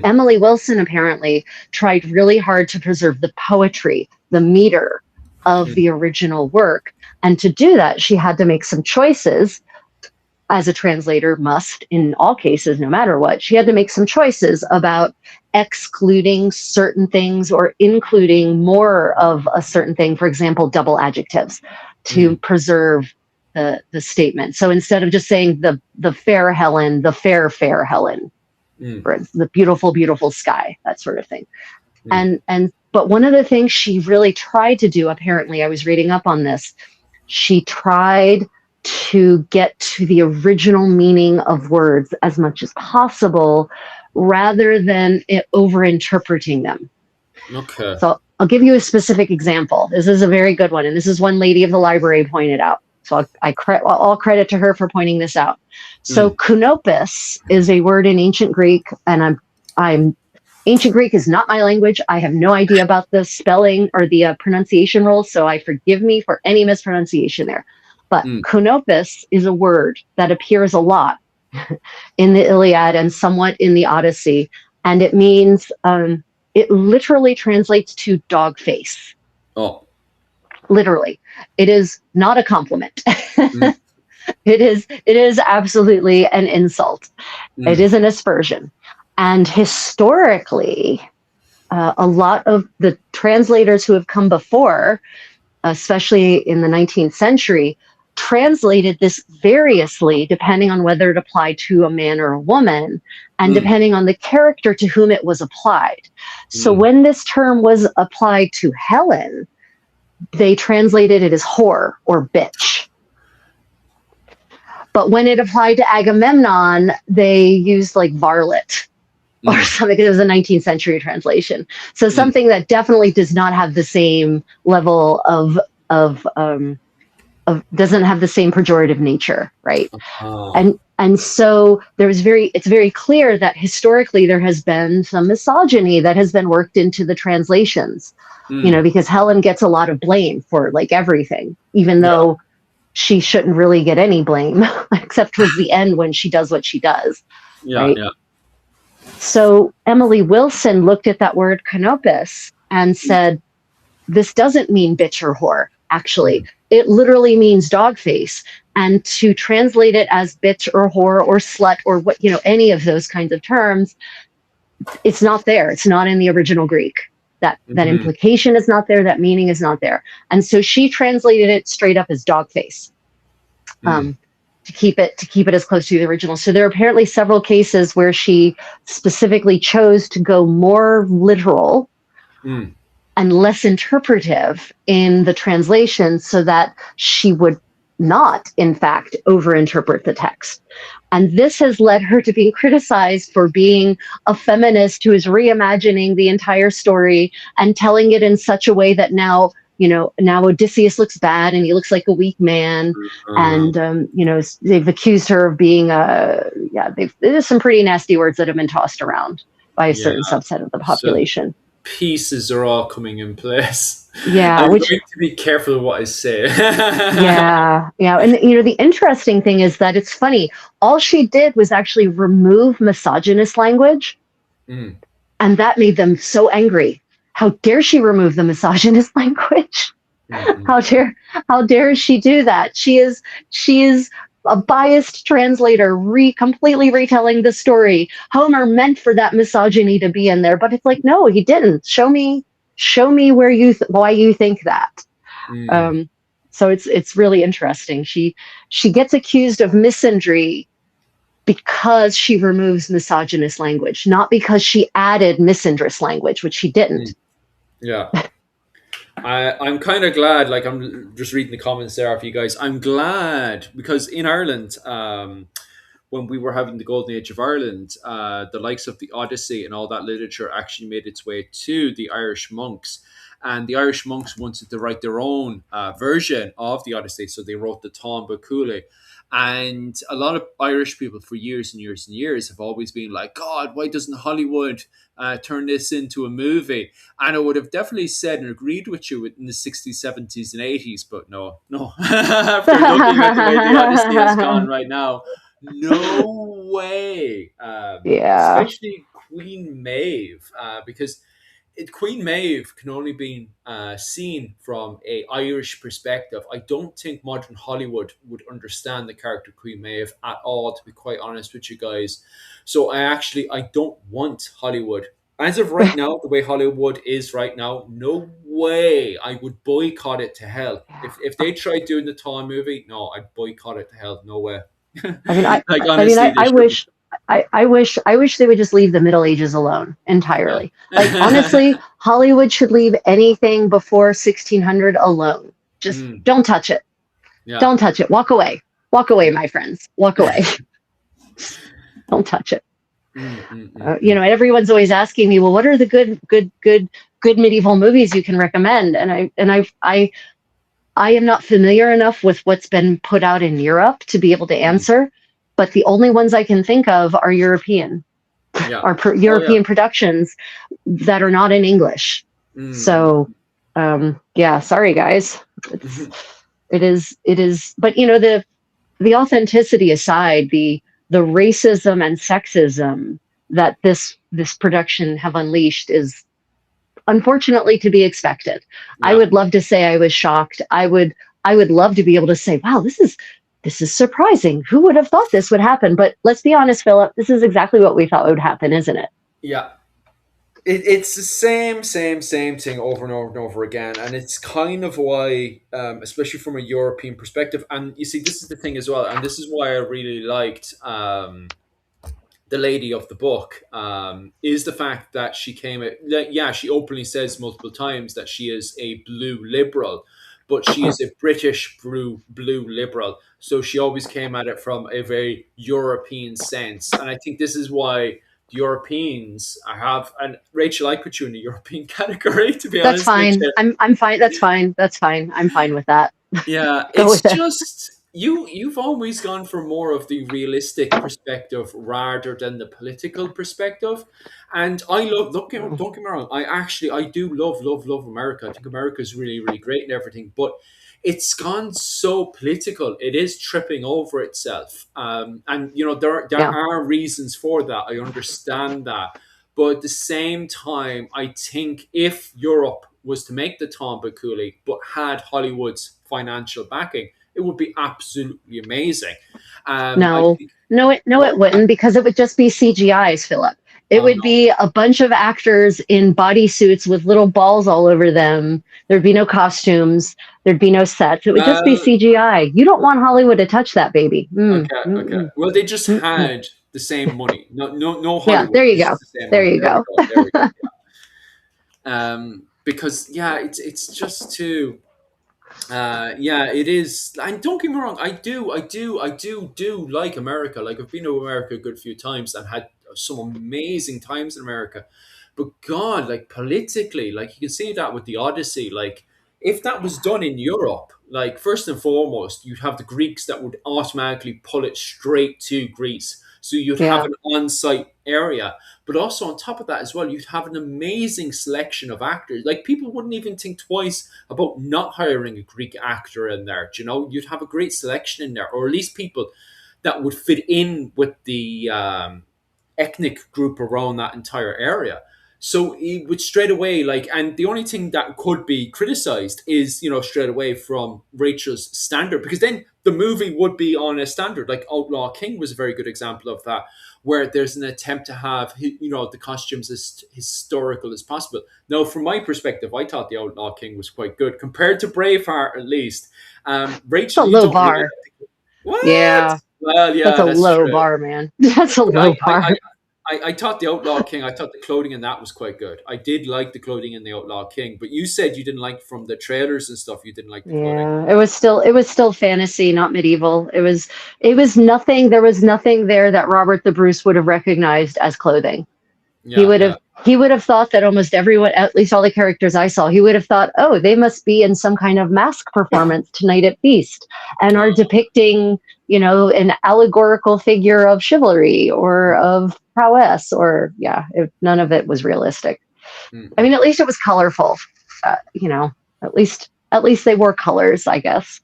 Emily Wilson apparently tried really hard to preserve the poetry, the meter of the original work. And to do that, she had to make some choices, as a translator must in all cases, no matter what. She had to make some choices about excluding certain things or including more of a certain thing, for example, double adjectives, to preserve the statement. So instead of just saying the fair Helen, the fair Helen, or the beautiful, beautiful sky, that sort of thing. But one of the things she really tried to do, apparently, I was reading up on this, she tried to get to the original meaning of words as much as possible, rather than over-interpreting them. Okay. So I'll give you a specific example. This is a very good one, and this is one lady of the library pointed out. So all credit to her for pointing this out. So kunopis is a word in ancient Greek, and Ancient Greek is not my language. I have no idea about the spelling or the pronunciation rules, so forgive me for any mispronunciation there. But kunopis is a word that appears a lot in the Iliad and somewhat in the Odyssey, and it means it literally translates to dog face. Oh. Literally, it is not a compliment. It is absolutely an insult. It is an aspersion. And historically, a lot of the translators who have come before, especially in the 19th century, translated this variously depending on whether it applied to a man or a woman, and depending on the character to whom it was applied. So when this term was applied to Helen, they translated it as whore or bitch. But when it applied to Agamemnon, they used like varlet or something. It was a 19th century translation. So something that definitely does not have the same level of doesn't have the same pejorative nature, right? And so it's very clear that historically there has been some misogyny that has been worked into the translations, because Helen gets a lot of blame for like everything, even though she shouldn't really get any blame except towards the end when she does what she does. Right? So Emily Wilson looked at that word canopus and said, this doesn't mean bitch or whore, actually. It literally means dog face. And to translate it as bitch or whore or slut or what, any of those kinds of terms, it's not there. It's not in the original Greek. That implication is not there. That meaning is not there. And so she translated it straight up as dog face. To keep it as close to the original. So there are apparently several cases where she specifically chose to go more literal and less interpretive in the translation so that she would not, in fact, overinterpret the text. And this has led her to being criticized for being a feminist who is reimagining the entire story and telling it in such a way that now Odysseus looks bad and he looks like a weak man. And, they've accused her of being there's some pretty nasty words that have been tossed around by a certain subset of the population. So pieces are all coming in place. Yeah. I'm going to be careful what I say. Yeah. And, the interesting thing is that it's funny. All she did was actually remove misogynist language. And that made them so angry. How dare she remove the misogynist language? How dare she do that? She is a biased translator, completely retelling the story. Homer meant for that misogyny to be in there, but it's like, no, he didn't. Show me where why you think that. So it's really interesting. She gets accused of misandry because she removes misogynist language, not because she added misandrous language, which she didn't. Yeah. I'm kind of glad, like I'm just reading the comments there for you guys. I'm glad because in Ireland, when we were having the golden age of Ireland, the likes of the Odyssey and all that literature actually made its way to the Irish monks. And the Irish monks wanted to write their own version of the Odyssey. So they wrote the Táin Cúile. And a lot of Irish people for years and years and years have always been like, God, why doesn't Hollywood turn this into a movie? And I would have definitely said and agreed with you in the 60s, 70s, and 80s. But no. After looking at the way the Odyssey has gone right now, no way. Especially Queen Maeve, because Queen Maeve can only be seen from a Irish perspective. I don't think modern Hollywood would understand the character Queen Maeve at all, to be quite honest with you guys. So I don't want Hollywood. As of right now, the way Hollywood is right now, no way I would boycott it to hell. If they tried doing the Táin movie, no, I'd boycott it to hell. No way. I wish they would just leave the Middle Ages alone entirely. Like, honestly, Hollywood should leave anything before 1600 alone. Just don't touch it. Don't touch it. Walk away, my friends. Walk away. Don't touch it. Everyone's always asking me, well, what are the good medieval movies you can recommend? And I am not familiar enough with what's been put out in Europe to be able to answer. But the only ones I can think of are European, European productions that are not in English. So, sorry guys, it is. But the authenticity aside, the racism and sexism that this production have unleashed is unfortunately to be expected. I would love to say I was shocked. I would love to be able to say, wow, this is surprising. Who would have thought this would happen? But let's be honest, Philip, this is exactly what we thought would happen, isn't it? Yeah. It's the same thing over and over and over again. And it's kind of why, especially from a European perspective, and you see, this is the thing as well, and this is why I really liked the lady of the book, is the fact that she she openly says multiple times that she is a blue liberal, but she is a British blue liberal. So she always came at it from a very European sense. And I think this is why the Europeans have, and Rachel, I put you in the European category, to be honest. That's fine. I'm fine. That's fine. I'm fine with that. Yeah, it's just, you've always gone for more of the realistic perspective rather than the political perspective. And I don't get me wrong, I do love America. I think America is really, really great and everything, but it's gone so political. It is tripping over itself. And there are reasons for that. I understand that. But at the same time, I think if Europe was to make the Táin Cúile but had Hollywood's financial backing, it would be absolutely amazing. It wouldn't, because it would just be CGIs, Philip. It Oh would no. be a bunch of actors in bodysuits with little balls all over them. There'd be no costumes. There'd be no sets. It would just be Well, CGI. You don't want Hollywood to touch that baby. okay, okay. Mm, Well, they just mm. had the same money. No, no, no Yeah, Hollywood. there you It's go. just the same There money. you There we go. go. There we go. Because yeah, it's just too. Yeah, it is. And don't get me wrong, I do like America. Like I've been to America a good few times and had some amazing times in America. But God, like politically, like you can see that with the Odyssey. Like if that was done in Europe, like first and foremost, you'd have the Greeks that would automatically pull it straight to Greece. So you'd have Yeah. an on-site area, but also on top of that as well, you'd have an amazing selection of actors. Like people wouldn't even think twice about not hiring a Greek actor in there. Do you know, you'd have a great selection in there, or at least people that would fit in with the ethnic group around that entire area. So it would straight away like, and the only thing that could be criticized is straight away from Rachel's standard, because then the movie would be on a standard. Like Outlaw King was a very good example of that, where there's an attempt to have the costumes as historical as possible. Now, from my perspective, I thought the Outlaw King was quite good compared to Braveheart, at least. It's a Rachel, you low don't really bar. like what? Yeah. Well, That's yeah, a that's low true. bar, man. That's a But low bar. I thought the Outlaw King, I thought the clothing in that was quite good. I did like the clothing in the Outlaw King, but you said you didn't like from the trailers and stuff. You didn't like the clothing. Yeah, it was still fantasy, not medieval. It was nothing. There was nothing there that Robert the Bruce would have recognized as clothing. He Yeah, would yeah. have he would have thought that almost everyone, at least all the characters I saw, he would have thought, oh, they must be in some kind of mask performance tonight at feast and are depicting, an allegorical figure of chivalry or of prowess, or yeah, none of it was realistic. I Mm-mm. mean, at least it was colorful. Uh, you know, at least they wore colors, I guess.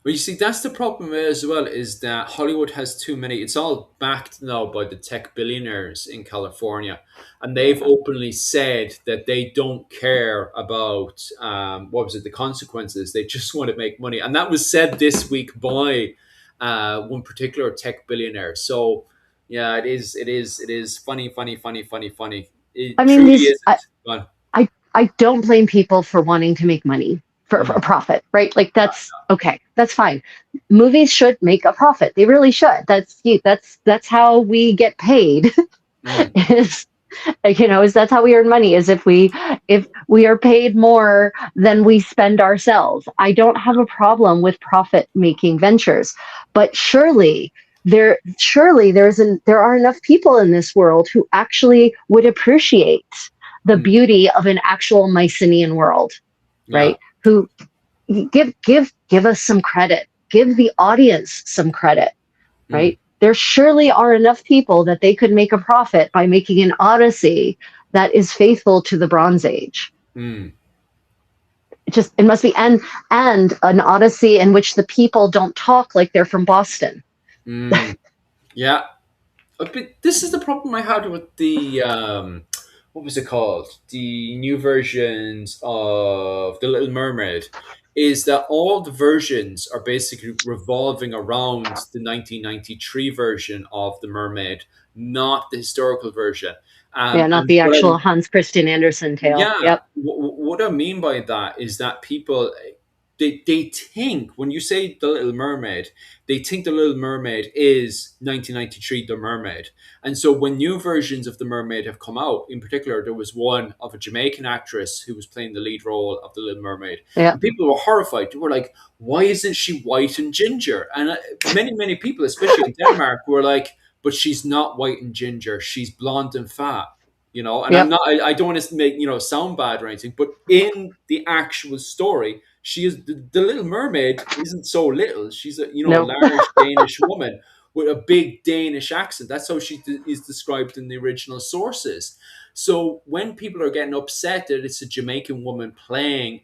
Well, you see, that's the problem as well, is that Hollywood has too many. It's all backed now by the tech billionaires in California, and they've Yeah. openly said that they don't care about what was it, the consequences. They just want to make money, and that was said this week by one particular tech billionaire. So, yeah, it is funny, funny, funny, funny, funny. I It mean, truly these isn't. But, I don't blame people for wanting to make money for a mm, profit, right? Like that's okay. That's fine. Movies should make a profit. They really should. That's how we get paid. mm, Is is that's how we earn money, is if we are paid more than we spend ourselves. I don't have a problem with profit making ventures, but there are enough people in this world who actually would appreciate the mm, beauty of an actual Mycenaean world, yeah. right? Who give us some credit, give the audience some credit, Mm, right? There surely are enough people that they could make a profit by making an Odyssey that is faithful to the Bronze Age. mm, It must be, and an Odyssey in which the people don't talk like they're from Boston. mm. Yeah, but this is the problem I had with the what was it called? The new versions of The Little Mermaid, is that all the versions are basically revolving around the 1993 version of The Mermaid, not the historical version. Yeah, not And the what I actual Hans Christian Andersen tale. yeah, Yep. what I mean by that is that people they think when you say the Little Mermaid, they think the Little Mermaid is 1993 The Mermaid, and so when new versions of the Mermaid have come out, in particular, there was one of a Jamaican actress who was playing the lead role of the Little Mermaid, Yep. and people were horrified. They were like, "Why isn't she white and ginger?" And many people, especially in Denmark, were like, "But she's not white and ginger. She's blonde and fat." And I'm Yep. not, I don't want to make, sound bad or anything, but in the actual story, she is the Little Mermaid isn't so little. She's a, Nope. large Danish woman with a big Danish accent. That's how she is described in the original sources. So when people are getting upset that it's a Jamaican woman playing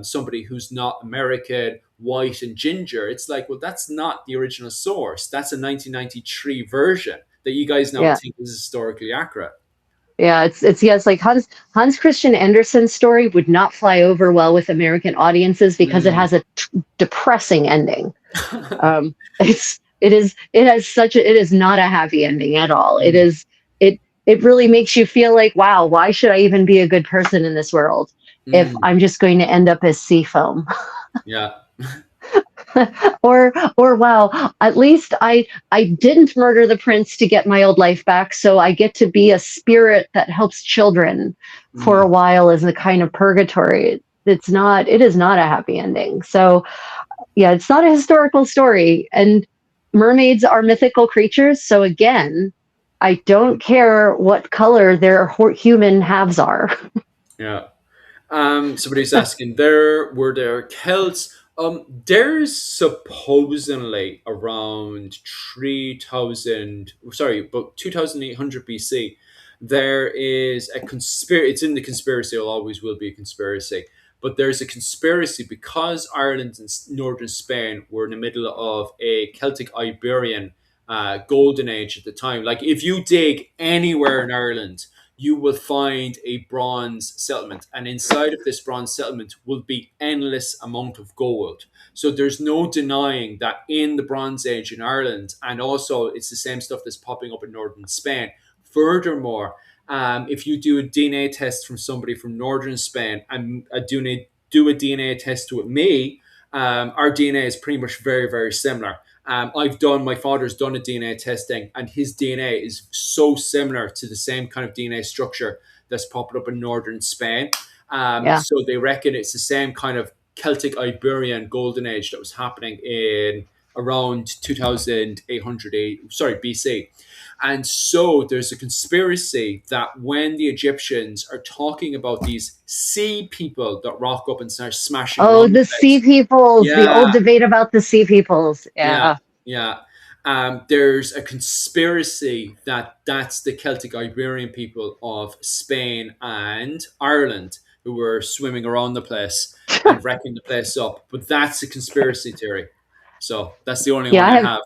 somebody who's not American, white, and ginger, it's like, well, that's not the original source. That's a 1993 version that you guys now Yeah. think is historically accurate. Yeah, it's like Hans Christian Andersen's story would not fly over well with American audiences because it Mm. has a depressing ending. It is not a happy ending at all. It Mm. is it really makes you feel like, wow, why should I even be a good person in this world if Mm, I'm just going to end up as sea foam? yeah. Or wow, at least I didn't murder the prince to get my old life back, so I get to be a spirit that helps children for a Mm, while as a kind of purgatory. It is not a happy ending. So yeah, it's not a historical story, and mermaids are mythical creatures, so again, I don't care what color their human halves are. yeah. Somebody's asking, there Celts. There's supposedly around 3,000, sorry, about 2,800 BC. There is a conspiracy. It's in the conspiracy. It always will be a conspiracy. But there's a conspiracy because Ireland and northern Spain were in the middle of a Celtic Iberian golden age at the time. Like if you dig anywhere in Ireland, you will find a bronze settlement, and inside of this bronze settlement will be endless amount of gold. So there's no denying that in the Bronze Age in Ireland, and also it's the same stuff that's popping up in northern Spain. Furthermore, if you do a DNA test from somebody from northern Spain and do a DNA test with me, our DNA is pretty much very, very similar. My father's done a DNA testing, and his DNA is so similar to the same kind of DNA structure that's popping up in northern Spain. Yeah. So they reckon it's the same kind of Celtic Iberian golden age that was happening in around 2,800 BC. And so there's a conspiracy that when the Egyptians are talking about these sea people that rock up and start smashing Oh, around the the sea place, peoples, the old yeah, debate about the sea peoples. yeah, Yeah. yeah. There's a conspiracy that that's the Celtic Iberian people of Spain and Ireland who were swimming around the place and wrecking the place up. But that's a conspiracy theory. So that's the only Yeah, one I have.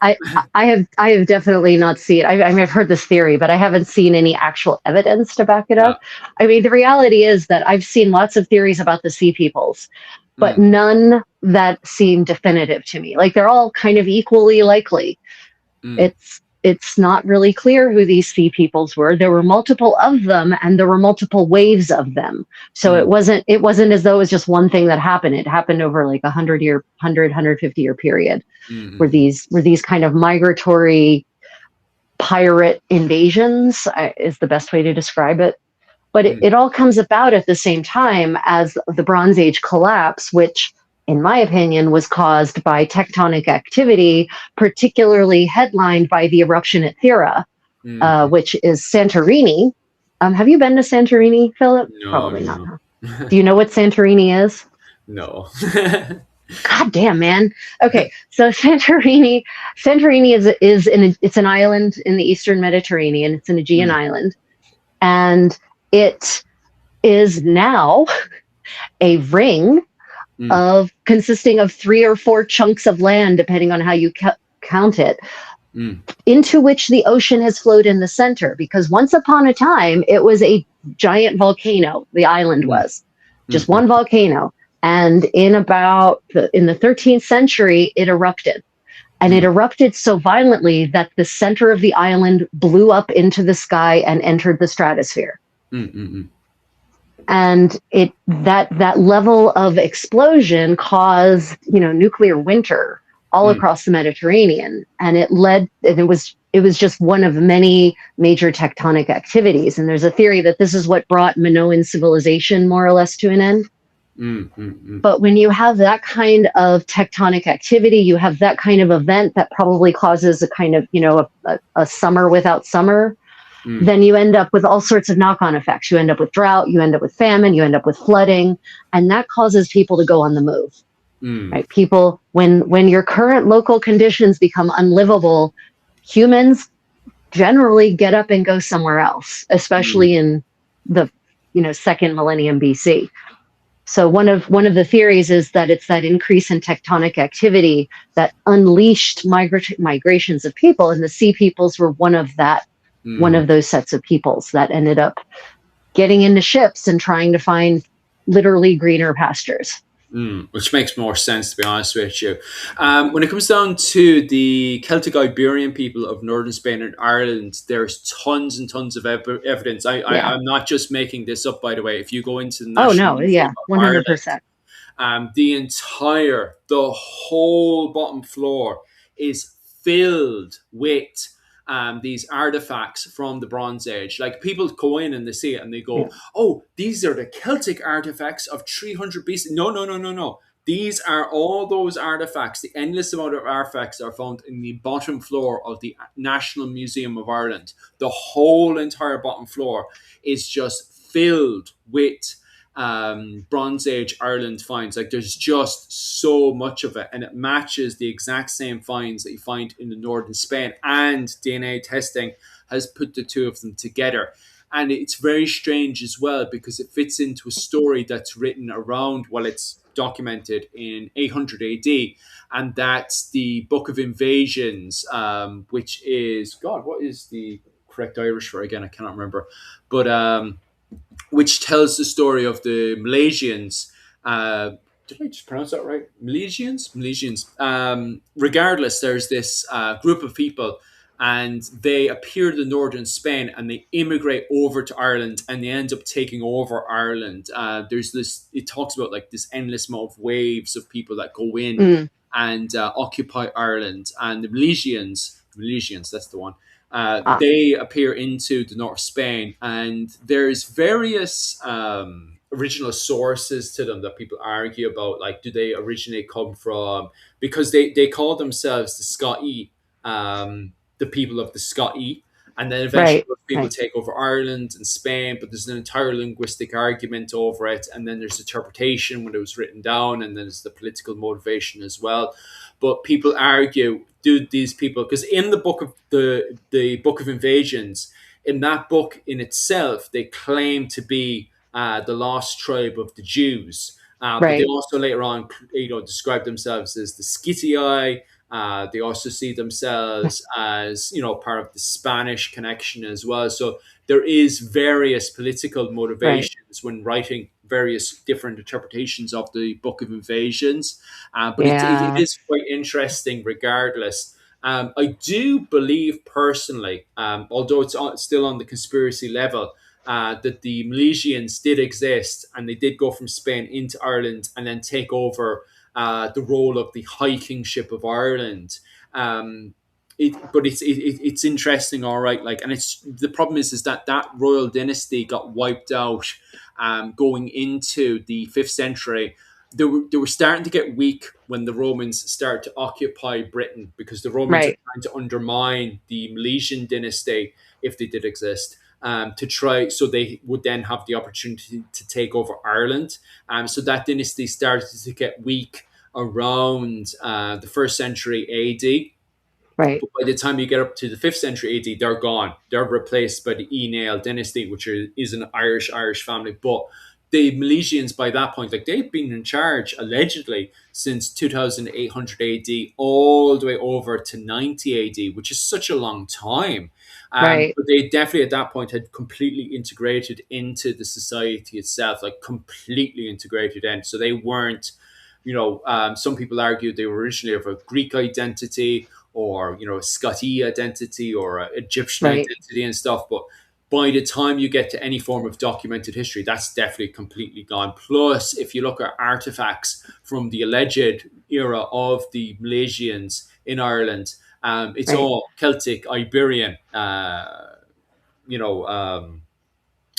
I have definitely not seen. I mean, I've heard this theory, but I haven't seen any actual evidence to back it Yeah. up. I mean, the reality is that I've seen lots of theories about the sea peoples, but Mm, none that seem definitive to me. Like they're all kind of equally likely. mm, It's not really clear who these sea peoples were. There were multiple of them, and there were multiple waves of them. So mm, it wasn't as though it was just one thing that happened. It happened over like 150 year period mm, mm, were these kind of migratory pirate invasions is the best way to describe it. But mm, it all comes about at the same time as the Bronze Age collapse, which in my opinion was caused by tectonic activity, particularly headlined by the eruption at Thera, mm. which is Santorini. Have you been to Santorini, Philip? No, Probably not. no, Huh? Do you know what Santorini is? no. God damn, man. Okay, so Santorini it's an island in the Eastern Mediterranean. It's an Aegean Mm, island, and it is now a ring mm, of consisting of 3 or 4 chunks of land, depending on how you count it, mm, into which the ocean has flowed in the center. Because once upon a time, it was a giant volcano. The island mm, was mm, just one mm, volcano. And in the 13th century, it erupted. And it mm, erupted so violently that the center of the island blew up into the sky and entered the stratosphere. mm, mm, And that level of explosion caused, nuclear winter all mm, across the Mediterranean. And it was just one of many major tectonic activities. And there's a theory that this is what brought Minoan civilization more or less to an end. mm, mm, mm, But when you have that kind of tectonic activity, you have that kind of event that probably causes a kind of, a summer without summer, mm, then you end up with all sorts of knock-on effects. You end up with drought, you end up with famine, you end up with flooding, and that causes people to go on the move. mm, Right? People, when your current local conditions become unlivable, humans generally get up and go somewhere else, especially mm, in the second millennium BC. So one of the theories is that it's that increase in tectonic activity that unleashed migrations of people, and the sea peoples were one of mm. those sets of peoples that ended up getting into ships and trying to find literally greener pastures. Which makes more sense, to be honest with you. When it comes down to the Celtic Iberian people of northern Spain and Ireland, there's tons and tons of evidence. Yeah. I'm not just making this up, by the way. If you go into the Oh National no, Museum yeah, of Ireland, 100%. the whole bottom floor is filled with these artifacts from the Bronze Age. Like people go in and they see it and they Yeah. go, "Oh, these are the Celtic artifacts of 300 BC." No, no, no, no, no. These are all those artifacts. The endless amount of artifacts are found in the bottom floor of the National Museum of Ireland. The whole entire bottom floor is just filled with Bronze Age Ireland finds. Like there's just so much of it, and it matches the exact same finds that you find in the northern Spain. And DNA testing has put the two of them together. And it's very strange as well because it fits into a story that's written around, well, it's documented in 800 AD, and that's the Book of Invasions, which is, God, what is the correct Irish for? Again, I cannot remember. But which tells the story of the Malaysians. Did I just pronounce that right? Malaysians? Malaysians. Regardless, there's this group of people and they appear in northern Spain and they immigrate over to Ireland and they end up taking over Ireland. There's this, it talks about like this endless amount of waves of people that go in Mm, and occupy Ireland. And the Malaysians, that's the one, ah, they appear into the north of Spain, and there's various original sources to them that people argue about. Like, do they originally come from? Because they call themselves the Scotti, the people of the Scotti, and then eventually right, those people right, take over Ireland and Spain. But there's an entire linguistic argument over it, and then there's interpretation when it was written down, and then there's the political motivation as well. But people argue, do these people, because in the book of the Book of Invasions, in that book in itself, they claim to be the lost tribe of the Jews. But they right, also later on, describe themselves as the Scythii. They also see themselves as, part of the Spanish connection as well. So there is various political right. motivations when writing various different interpretations of the Book of Invasions. But it Yeah, is quite interesting regardless. I do believe personally, although still on the conspiracy level, that the Milesians did exist and they did go from Spain into Ireland and then take over the role of the High Kingship of Ireland. Um, but it's interesting, all right. Like, and it's the problem is that that royal dynasty got wiped out, going into the 5th century. They were starting to get weak when the Romans started to occupy Britain because the Romans are right, trying to undermine the Milesian dynasty if they did exist. To try, so they would then have the opportunity to take over Ireland. So that dynasty started to get weak around the 1st century AD. right, But by the time you get up to the 5th century AD, they're gone. They're replaced by the Nail dynasty, which is an Irish family. But the Milesians by that point, like they've been in charge allegedly since 2800 AD, all the way over to 90 AD, which is such a long time. right, But they definitely at that point had completely integrated into the society itself, like completely integrated in. So they weren't, some people argue they were originally of a Greek identity or a Scotty identity or an Egyptian right. identity and stuff. But by the time you get to any form of documented history, that's definitely completely gone. Plus, if you look at artifacts from the alleged era of the Malaysians in Ireland, it's Right, all Celtic, Iberian, you know, um,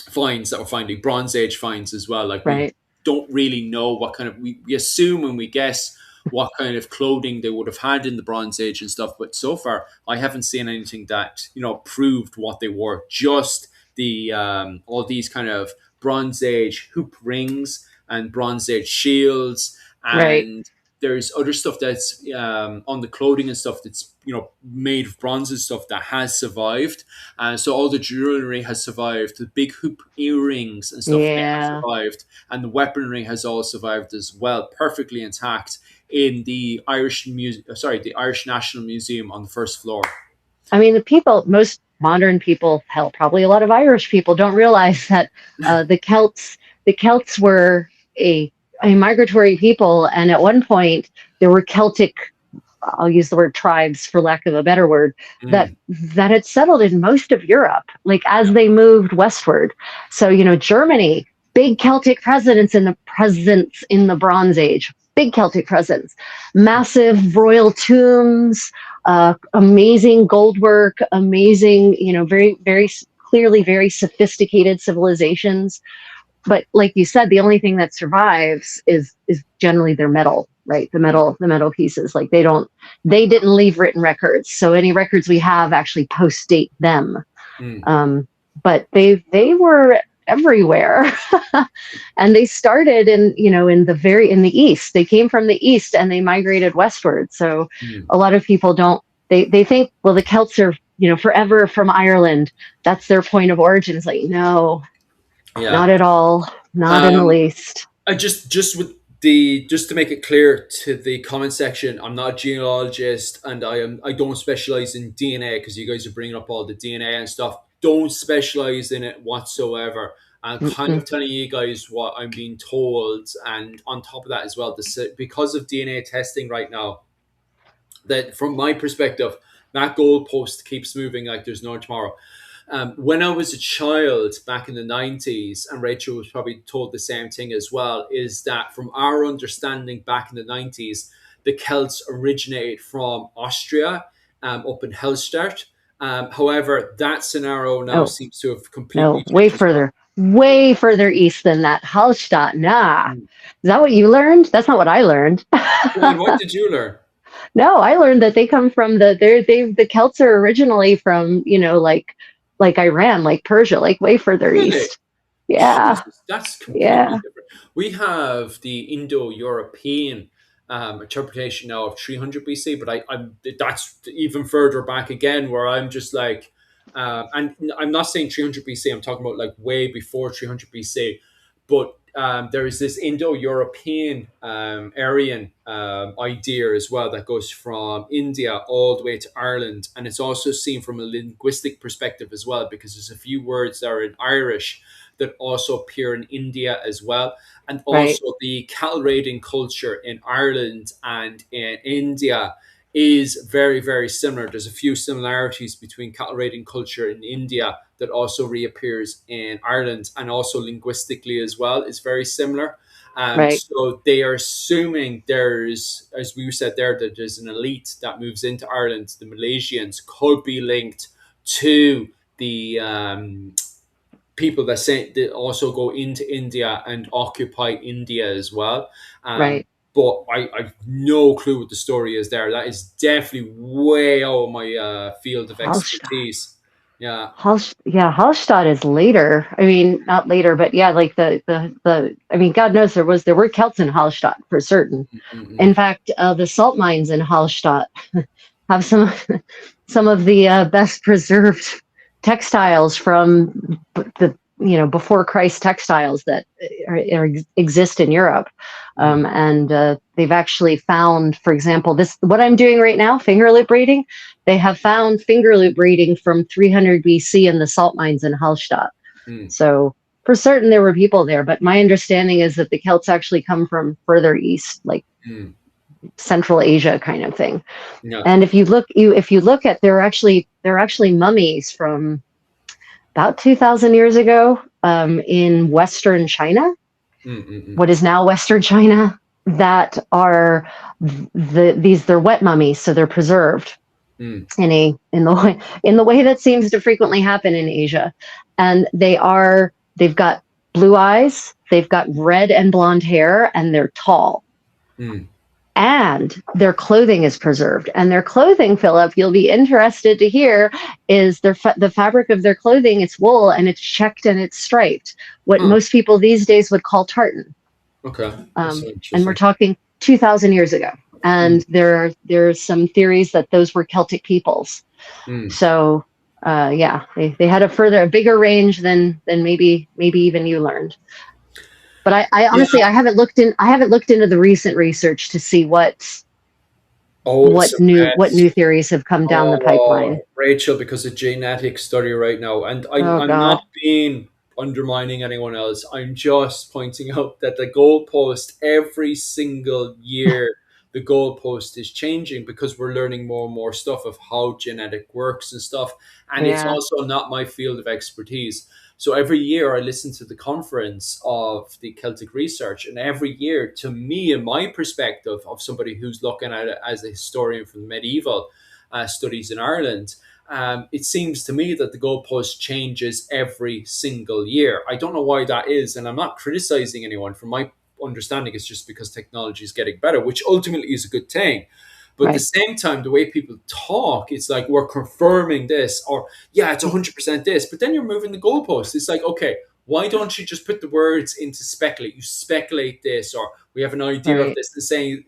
finds that we're finding, Bronze Age finds as well. Like we right, don't really know what kind of, we assume and we guess what kind of clothing they would have had in the Bronze Age and stuff. But so far, I haven't seen anything that proved what they were. Just the all these kind of Bronze Age hoop rings and Bronze Age shields, right. and there's other stuff that's on the clothing and stuff that's made of bronze and stuff that has survived. So all the jewelry has survived. The big hoop earrings and stuff, they have Yeah. survived, and the weaponry has all survived as well, perfectly intact in the the Irish National Museum on the first floor. I mean, most modern people, hell, probably a lot of Irish people don't realize that the Celts were a a migratory people, and at one point there were Celtic, I'll use the word tribes for lack of a better word, that Mm, that had settled in most of Europe, like as they moved westward. So, Germany, big Celtic presence in the Bronze Age, big Celtic presence, massive royal tombs, amazing gold work, amazing, very, very clearly very sophisticated civilizations. But like you said, the only thing that survives is generally their metal, right? mm, The metal pieces. Like they didn't leave written records, so any records we have actually post date them. mm. Um, but they were everywhere, and they started in the east. They came from the east and they migrated westward. So Mm. a lot of people don't. They think, well, the Celts are forever from Ireland. That's their point of origin. It's like, no, Yeah. not at all. Not in the Um, least. I just with the just to make it clear to the comment section, I'm not a genealogist, and I don't specialize in DNA because you guys are bringing up all the DNA and stuff. Don't specialize in it whatsoever. I'm kind Mm-mm. of telling you guys what I'm being told, and on top of that as well, because of DNA testing right now, that from my perspective, that goalpost keeps moving like there's no tomorrow. When I was a child back in the 90s, and Rachel was probably told the same thing as well, is that from our understanding back in the 90s, the Celts originated from Austria up in Hellstadt. However, that scenario now Oh, seems to have completely no, way changed as well. further. Way further east than that. Hallstatt. Nah. Mm. Is that what you learned? That's not what I learned. Go on, what did you learn? No, I learned that they come from the Celts are originally from, like Iran, like Persia, like way further Really? east. Yeah. Jesus, that's completely Yeah. different. We have the Indo-European interpretation now of 300 BC, but I'm that's even further back again, where I'm just like, and I'm not saying 300 BC. I'm talking about like way before 300 BC. But there is this Indo-European Aryan idea as well that goes from India all the way to Ireland, and it's also seen from a linguistic perspective as well, because there's a few words that are in Irish that also appear in India as well. And Right. also the cattle raiding culture in Ireland and in India is very, very similar. There's a few similarities between cattle raiding culture in India that also reappears in Ireland, and also linguistically as well is very similar. Right. So they are assuming there's, as we said there, that there's an elite that moves into Ireland. The Malaysians could be linked to the people that say that also go into India and occupy India as well. Right. But I've no clue what the story is there. That is definitely way out of my field of Hallstatt. expertise. Yeah. Yeah, Hallstatt is later. I mean, not later, but yeah, like the. I mean, God knows there were Celts in Hallstatt for certain. Mm-mm. In fact, the salt mines in Hallstatt have some of the best preserved textiles from the before Christ textiles that exist in Europe, Mm. and they've actually found, for example, this what I'm doing right now, finger lip braiding. They have found finger lip braiding from 300 BC in the salt mines in Hallstatt. Mm. So for certain there were people there, but my understanding is that the Celts actually come from further east, like Mm. Central Asia kind of thing. Yeah. And if you look at there are actually mummies from about 2,000 years ago in Western China, Mm-mm. what is now Western China, that are they're wet mummies, so they're preserved Mm. in the way that seems to frequently happen in Asia, and they've got blue eyes, they've got red and blonde hair, and they're tall, Mm. and their clothing is preserved. And their clothing, Philip, you'll be interested to hear, is the fabric of their clothing. It's wool, and it's checked and it's striped. What Huh. most people these days would call tartan. Okay. That's And we're interesting. talking 2,000 years ago. Mm. And there's some theories that those were Celtic peoples. Mm. So yeah, they had a bigger range than maybe even you learned. But I Yeah. honestly I haven't looked into the recent research to see Oh, it's a what mess. new theories have come down the Oh, pipeline. Rachel, because of genetic study right now, and Oh I'm not god. being undermining anyone else. I'm just pointing out that the goalpost every single year, the goalpost is changing because we're learning more and more stuff of how genetic works and stuff. And it's Yeah. also not my field of expertise. So every year I listen to the conference of the Celtic research, and every year, to me, in my perspective of somebody who's looking at it as a historian from medieval studies in Ireland, it seems to me that the goalpost changes every single year. I don't know why that is, and I'm not criticizing anyone. From my understanding, it's just because technology is getting better, which ultimately is a good thing. But at the Right. same time, the way people talk, it's like we're confirming this, or yeah, it's 100% this. But then you're moving the goalpost. It's like, okay, why don't you just put the words into speculate? You speculate this, or we have an idea of Right. this, and saying,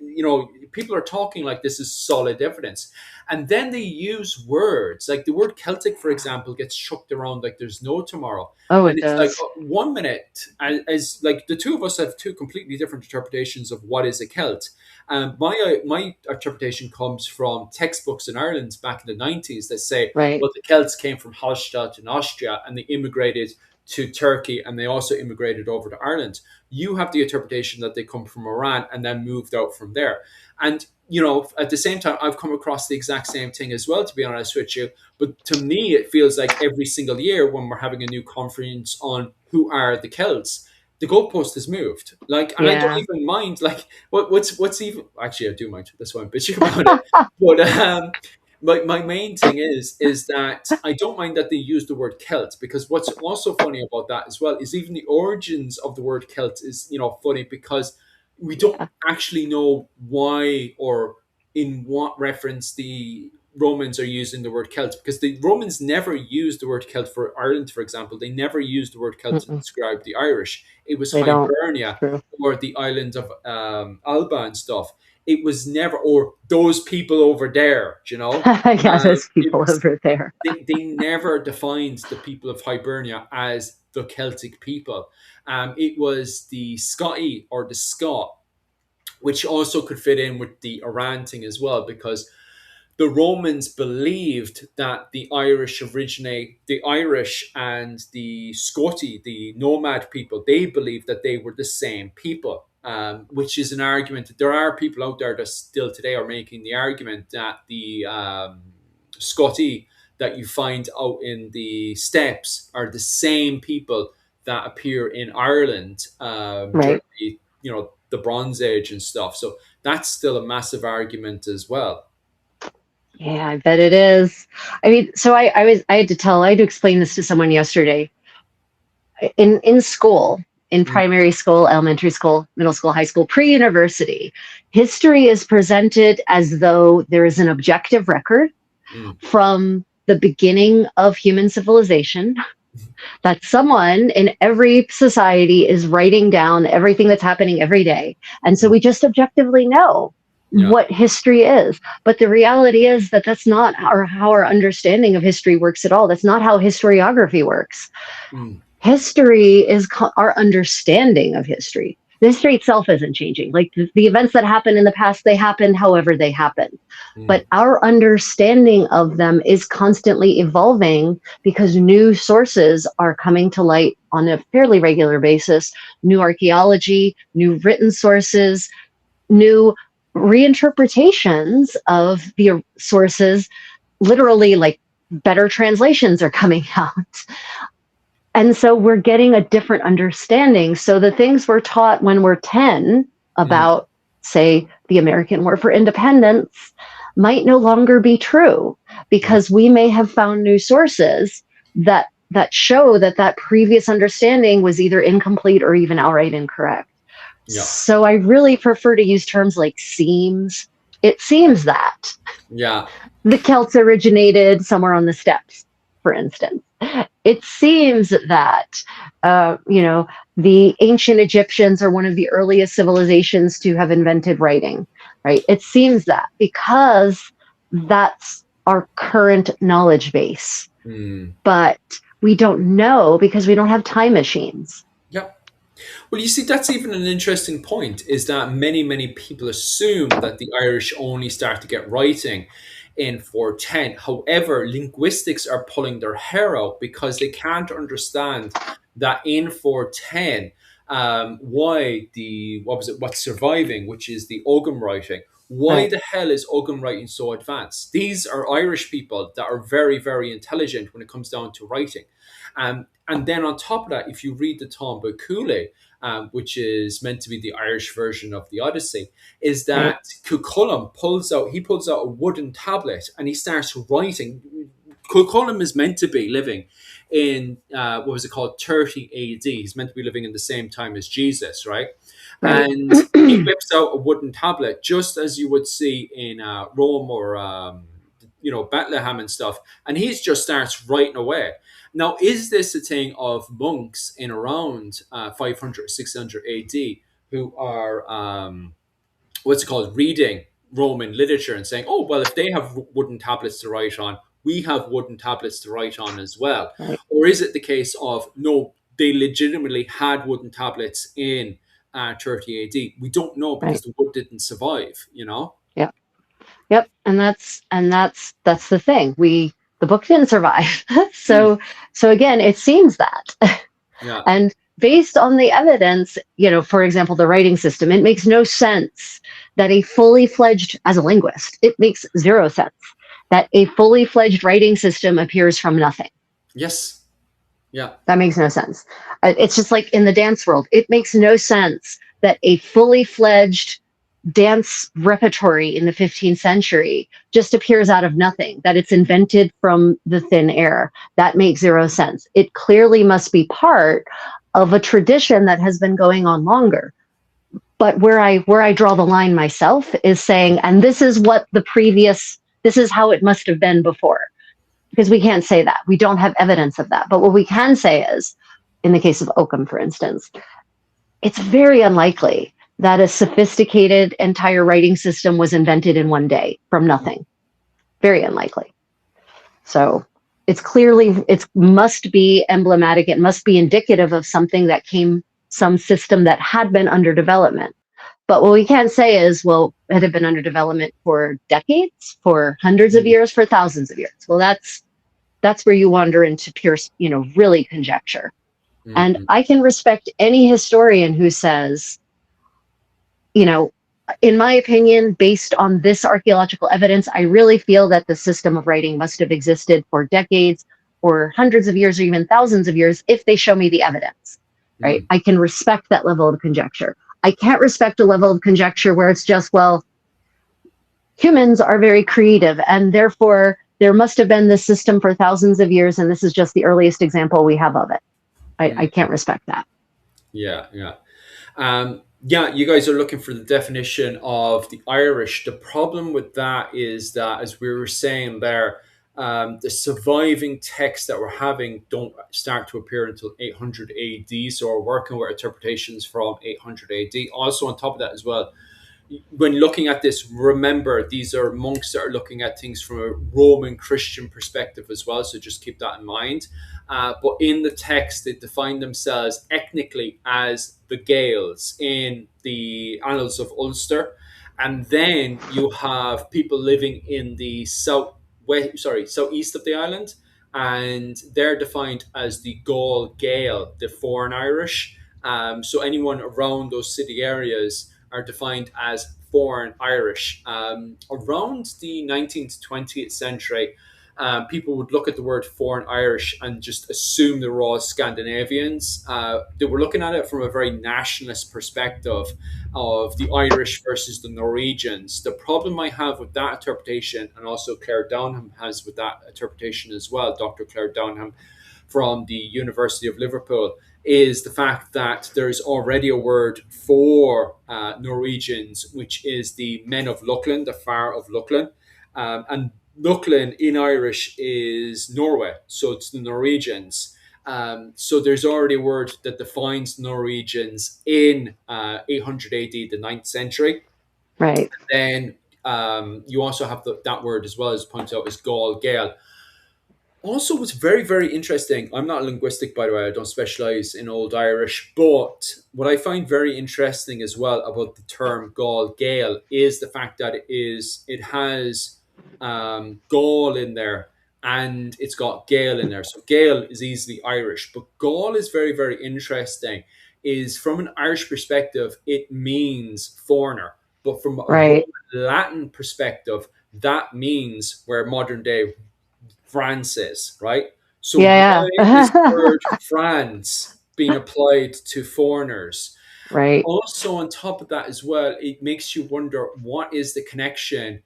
people are talking like this is solid evidence. And then they use words like the word Celtic, for example, gets chucked around like there's no tomorrow. Oh, And it it's like does. 1 minute, as like the two of us have two completely different interpretations of what is a Celt. My interpretation comes from textbooks in Ireland back in the 90s that say, Right. well, the Celts came from Hallstatt in Austria and they immigrated to Turkey and they also immigrated over to Ireland. You have the interpretation that they come from Iran and then moved out from there. And at the same time, I've come across the exact same thing as well, to be honest with you. But to me, it feels like every single year when we're having a new conference on who are the Celts, the goalpost has moved. Like, and I don't Yeah. even mind. Like, what's even? Actually, I do mind. That's why I'm bitching about it. But my main thing is that I don't mind that they use the word Celt, because what's also funny about that as well is even the origins of the word Celt is funny, because we don't Yeah. actually know why or in what reference the Romans are using the word Celt, because the Romans never used the word Celt for Ireland, for example. They never used the word Celt to Mm-mm. describe the Irish. It was They don't. It's Hibernia true. or the island of Alba and stuff. It was never, or those people over there, Yeah, those it people was, over there. they never defined the people of Hibernia as the Celtic people. It was the Scotty or the Scot, which also could fit in with the Iran thing as well, because the Romans believed that the Irish and the Scoti, the nomad people, they believed that they were the same people, which is an argument that there are people out there that still today are making the argument that the Scoti that you find out in the steppes are the same people that appear in Ireland during Right. the Bronze Age and stuff. So that's still a massive argument as well. Yeah, I bet it is. I mean, so I had to explain this to someone yesterday. In school, in Mm, primary school, elementary school, middle school, high school, pre-university, history is presented as though there is an objective record mm, from the beginning of human civilization, that someone in every society is writing down everything that's happening every day. And so mm. we just objectively know Yeah. what history is. But the reality is that that's not how our understanding of history works at all. That's not how historiography works. Mm, History is our understanding of history. The history itself isn't changing. Like the events that happened in the past, they happened however they happened. mm, But our understanding of them is constantly evolving because new sources are coming to light on a fairly regular basis. New archaeology, new written sources, new reinterpretations of the sources. Literally, like better translations are coming out. And so we're getting a different understanding. So the things we're taught when we're 10 mm, about, say, the American War for Independence might no longer be true mm. because we may have found new sources that show that that previous understanding was either incomplete or even outright incorrect. Yeah. So I really prefer to use terms like seems. It seems that Yeah. the Celts originated somewhere on the steppes, for instance. It seems that, the ancient Egyptians are one of the earliest civilizations to have invented writing, right? It seems that because that's our current knowledge base. Mm. But we don't know because we don't have time machines. Yeah. Well, you see, that's even an interesting point, is that many people assume that the Irish only start to get writing in 410. However, linguistics are pulling their hair out because they can't understand that in 410, why the what was it? What's surviving, which is the Ogham writing. Why Right. the hell is Ogham writing so advanced? These are Irish people that are very, very intelligent when it comes down to writing. And then on top of that, if you read the Tomba Cule, which is meant to be the Irish version of the Odyssey, is Right. that Cuchulainn pulls out a wooden tablet and he starts writing. Cuchulainn is meant to be living in what was it called 30 AD. He's meant to be living in the same time as Jesus, right? Right. And he whips out a wooden tablet, just as you would see in Rome or Bethlehem and stuff, and he just starts writing away. Now, is this a thing of monks in around 500, 600 AD who are what's it called, reading Roman literature and saying, oh, well, if they have wooden tablets to write on, we have wooden tablets to write on as well? Right. Or is it the case of, no, they legitimately had wooden tablets in 30 AD? We don't know because Right. the wood didn't survive, you know? Yep. Yep. And that's the thing. The book didn't survive. Mm, So again, it seems that. yeah. And based on the evidence, for example, the writing system, it makes no sense that a fully fledged, as a linguist, it makes zero sense that a fully fledged writing system appears from nothing. Yes. Yeah. That makes no sense. It's just like in the dance world, it makes no sense that a fully fledged dance repertory in the 15th century just appears out of nothing, that it's invented from the thin air. That makes zero sense. It clearly must be part of a tradition that has been going on longer. But where I draw the line myself is saying, and this is how it must have been before. Because we can't say that. We don't have evidence of that. But what we can say is, in the case of Oakham, for instance, it's very unlikely that a sophisticated entire writing system was invented in one day from nothing. Very unlikely. So it must be emblematic. It must be indicative of some system that had been under development. But what we can't say is, well, it had been under development for decades, for hundreds of Mm, years, for thousands of years. Well, that's where you wander into pure, really conjecture. mm, And mm, I can respect any historian who says, you know, in my opinion, based on this archaeological evidence, I really feel that the system of writing must have existed for decades or hundreds of years or even thousands of years if they show me the evidence, right? mm, I can respect that level of conjecture. I can't respect a level of conjecture where it's just, well, humans are very creative and therefore there must have been this system for thousands of years and this is just the earliest example we have of it. I mm. can't respect that. Yeah, yeah. Yeah, you guys are looking for the definition of the Irish. The problem with that is that, as we were saying there, the surviving texts that we're having don't start to appear until 800 AD. So we're working with interpretations from 800 AD. Also, on top of that as well, when looking at this, remember these are monks that are looking at things from a Roman Christian perspective as well. So just keep that in mind. But in the text, they define themselves ethnically as the Gaels in the Annals of Ulster, and then you have people living in the southeast of the island, and they're defined as the Gaul Gael, the foreign Irish. So anyone around those city areas are defined as foreign Irish. Around the 19th, 20th century, people would look at the word foreign Irish and just assume they were all Scandinavians. They were looking at it from a very nationalist perspective of the Irish versus the Norwegians. The problem I have with that interpretation, and also Claire Downham has with that interpretation as well, Dr. Claire Downham from the University of Liverpool, is the fact that there's already a word for Norwegians, which is the men of Luckland, the Far of Luckland. And Luckland in Irish is Norway, so it's the Norwegians. So there's already a word that defines Norwegians in 800 AD, the ninth century. Right. Then you also have that word as well, as pointed out, is Gaul Gael. Also, what's very, very interesting, I'm not linguistic, by the way, I don't specialize in Old Irish, but what I find very interesting as well about the term Gaul Gael is the fact that it has Gaul in there. and it's got Gael in there. So Gael is easily Irish, but Gaul is very, very interesting. Is from an Irish perspective, it means foreigner, but from a Roman Right. Latin perspective, that means where modern day France is, right? So Yeah. why is the Yeah. word France being applied to foreigners? Right. Also, on top of that as well, it makes you wonder what is the connection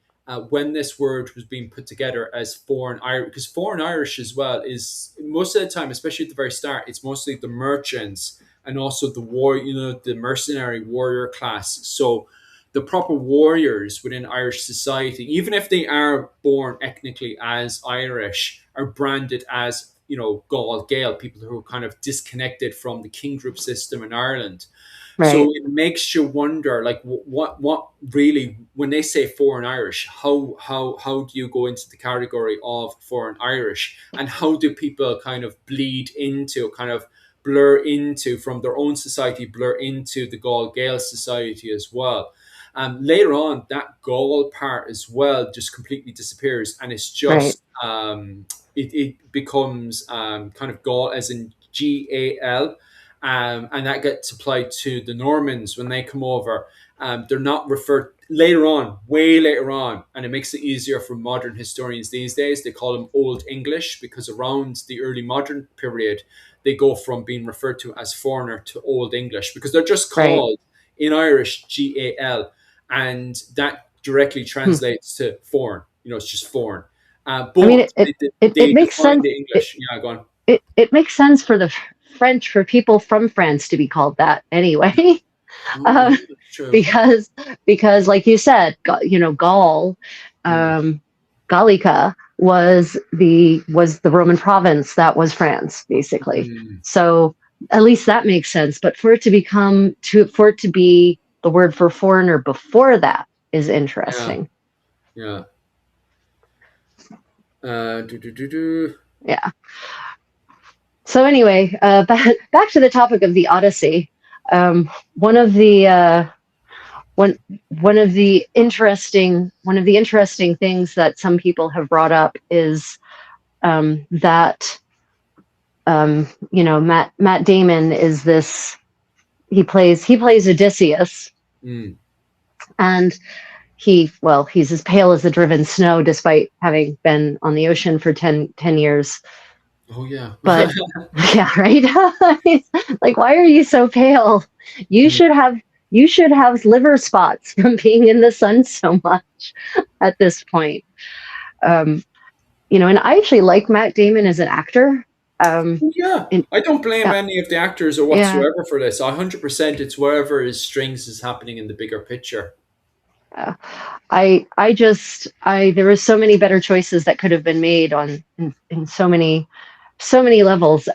when this word was being put together as foreign Irish, because foreign Irish as well is most of the time, especially at the very start, it's mostly the merchants and also the war, the mercenary warrior class. So the proper warriors within Irish society, even if they are born ethnically as Irish, are branded as Gaul, Gael, people who are kind of disconnected from the king group system in Ireland. So Right. it makes you wonder, like, what really, when they say foreign Irish, how do you go into the category of foreign Irish, and how do people kind of bleed into, kind of blur into from their own society, blur into the Gaul Gael society as well. Later on, that Gaul part as well just completely disappears, and it's Right. just it becomes kind of Gaul as in GAL, and that gets applied to the Normans when they come over. They're not referred later on, way later on, and it makes it easier for modern historians these days. They call them Old English because around the early modern period, they go from being referred to as foreigner to Old English because they're just Right. called in Irish GAL, and that directly Hmm. translates to foreign. It's just foreign. I mean, But it they makes define sense. the English. Yeah, go on. It makes sense for the French, for people from France to be called that anyway. Oh, yeah, um, that's true. because like you said, Gaul, Mm, um, Gallica was the Roman province that was France, basically. mm, So at least that makes sense. But for it to be the word for foreigner before that is yeah, interesting. yeah. Do, do, do, do. Yeah. So anyway, back to the topic of the Odyssey. One of the one one of the interesting things that some people have brought up is that Matt Damon is this he plays Odysseus, Mm. and he's as pale as the driven snow despite having been on the ocean for 10 years. Oh, yeah. But yeah, right. Like, why are you so pale? You Mm. should have you should have liver spots from being in the sun so much at this point. Um, and I actually like Matt Damon as an actor. Um, Yeah, and, I don't blame uh, any of the actors or yeah, whatsoever for this. 100%, it's wherever his strings is happening in the bigger picture. uh, I just I there were so many better choices that could have been made in so many levels.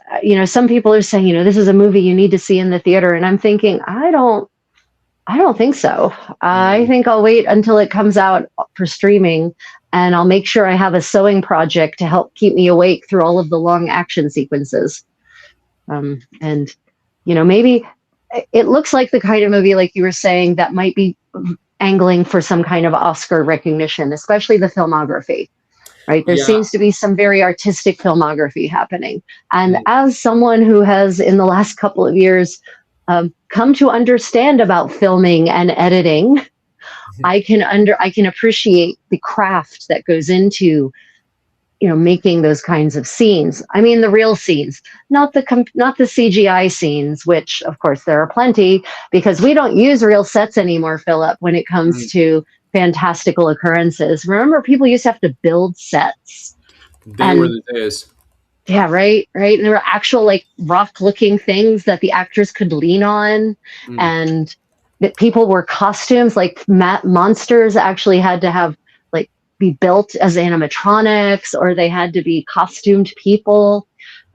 Some people are saying, this is a movie you need to see in the theater, and I'm thinking, I don't think so. I Mm. think I'll wait until it comes out for streaming, and I'll make sure I have a sewing project to help keep me awake through all of the long action sequences. And maybe it looks like the kind of movie, like you were saying, that might be angling for some kind of Oscar recognition, especially the filmography. Right, there Yeah. seems to be some very artistic filmography happening, and Mm. as someone who has, in the last couple of years, come to understand about filming and editing, I can appreciate the craft that goes into making those kinds of scenes. I mean, the real scenes, not the CGI scenes, which of course there are plenty, because we don't use real sets anymore, Philip, when it comes Mm. to fantastical occurrences. Remember, people used to have to build sets, They were and the days. yeah, right. And there were actual, like, rock looking things that the actors could lean on, Mm. and that people were costumes, like monsters actually had to have, like, be built as animatronics, or they had to be costumed people.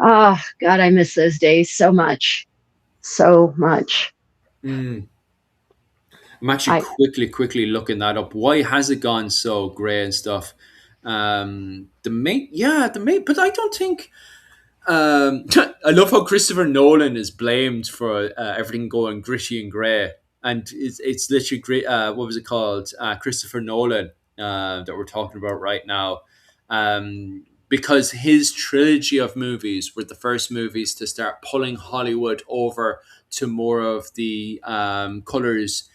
Oh God, I miss those days so much, so much. Mm. I'm actually I quickly looking that up. Why has it gone so grey and stuff? But I don't think. I love how Christopher Nolan is blamed for everything going gritty and grey, and it's literally great. What was it called? Christopher Nolan that we're talking about right now. because his trilogy of movies were the first movies to start pulling Hollywood over to more of the colors.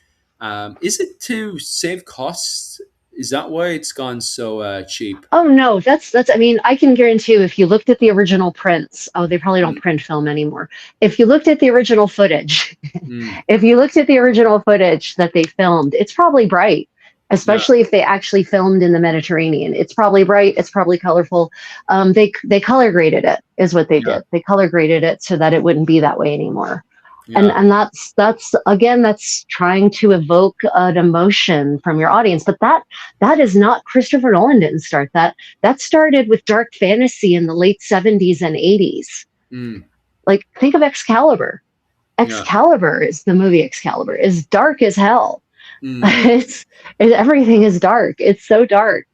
Is it to save costs? Is that why it's gone so cheap? Oh no, that's I mean, I can guarantee you if you looked at the original prints, oh, they probably don't Mm, print film anymore. If you looked at the original footage, mm, if you looked at the original footage that they filmed, it's probably bright, yeah, especially if they actually filmed in the Mediterranean. It's probably bright, it's probably colorful. They color graded it, is what they yeah, did. They color graded it so that it wouldn't be that way anymore. And yeah. and that's again, that's trying to evoke an emotion from your audience. But that is not, Christopher Nolan didn't start that. That started with dark fantasy in the late 70s and 80s. Mm, Like, think of Excalibur. yeah. Excalibur is the movie. Excalibur is dark as hell. Mm, Everything is dark. It's so dark.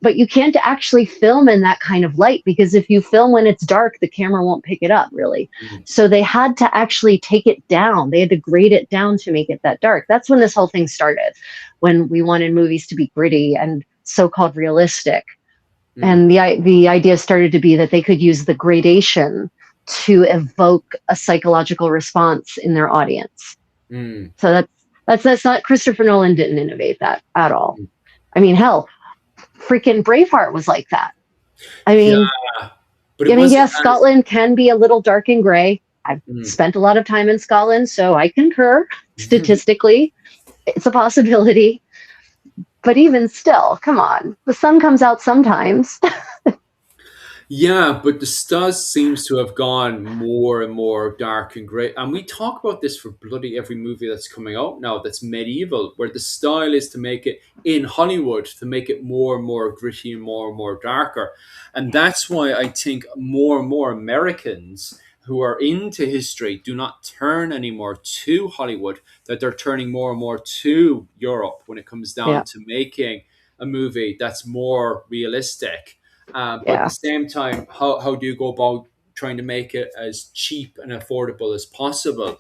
But you can't actually film in that kind of light, because if you film when it's dark, the camera won't pick it up really. mm, So they had to actually take it down. They had to grade it down to make it that dark. That's when this whole thing started, when we wanted movies to be gritty and so-called realistic. mm, And the idea started to be that they could use the gradation to evoke a psychological response in their audience. mm, So that's not, Christopher Nolan didn't innovate that at all. mm. I mean, hell, freaking Braveheart was like that. I Yeah, mean, but it I mean, wasn't yes, as. Scotland can be a little dark and gray. I've Mm. spent a lot of time in Scotland, so I concur. Statistically, it's a possibility. But even still, come on, the sun comes out sometimes. Yeah, but the stars seems to have gone more and more dark and grey. And we talk about this for bloody every movie that's coming out now that's medieval, where the style is to make it in Hollywood, to make it more and more gritty and more darker. And that's why I think more and more Americans who are into history do not turn anymore to Hollywood, that they're turning more and more to Europe when it comes down Yeah, to making a movie that's more realistic, but at the yeah. same time, how do you go about trying to make it as cheap and affordable as possible?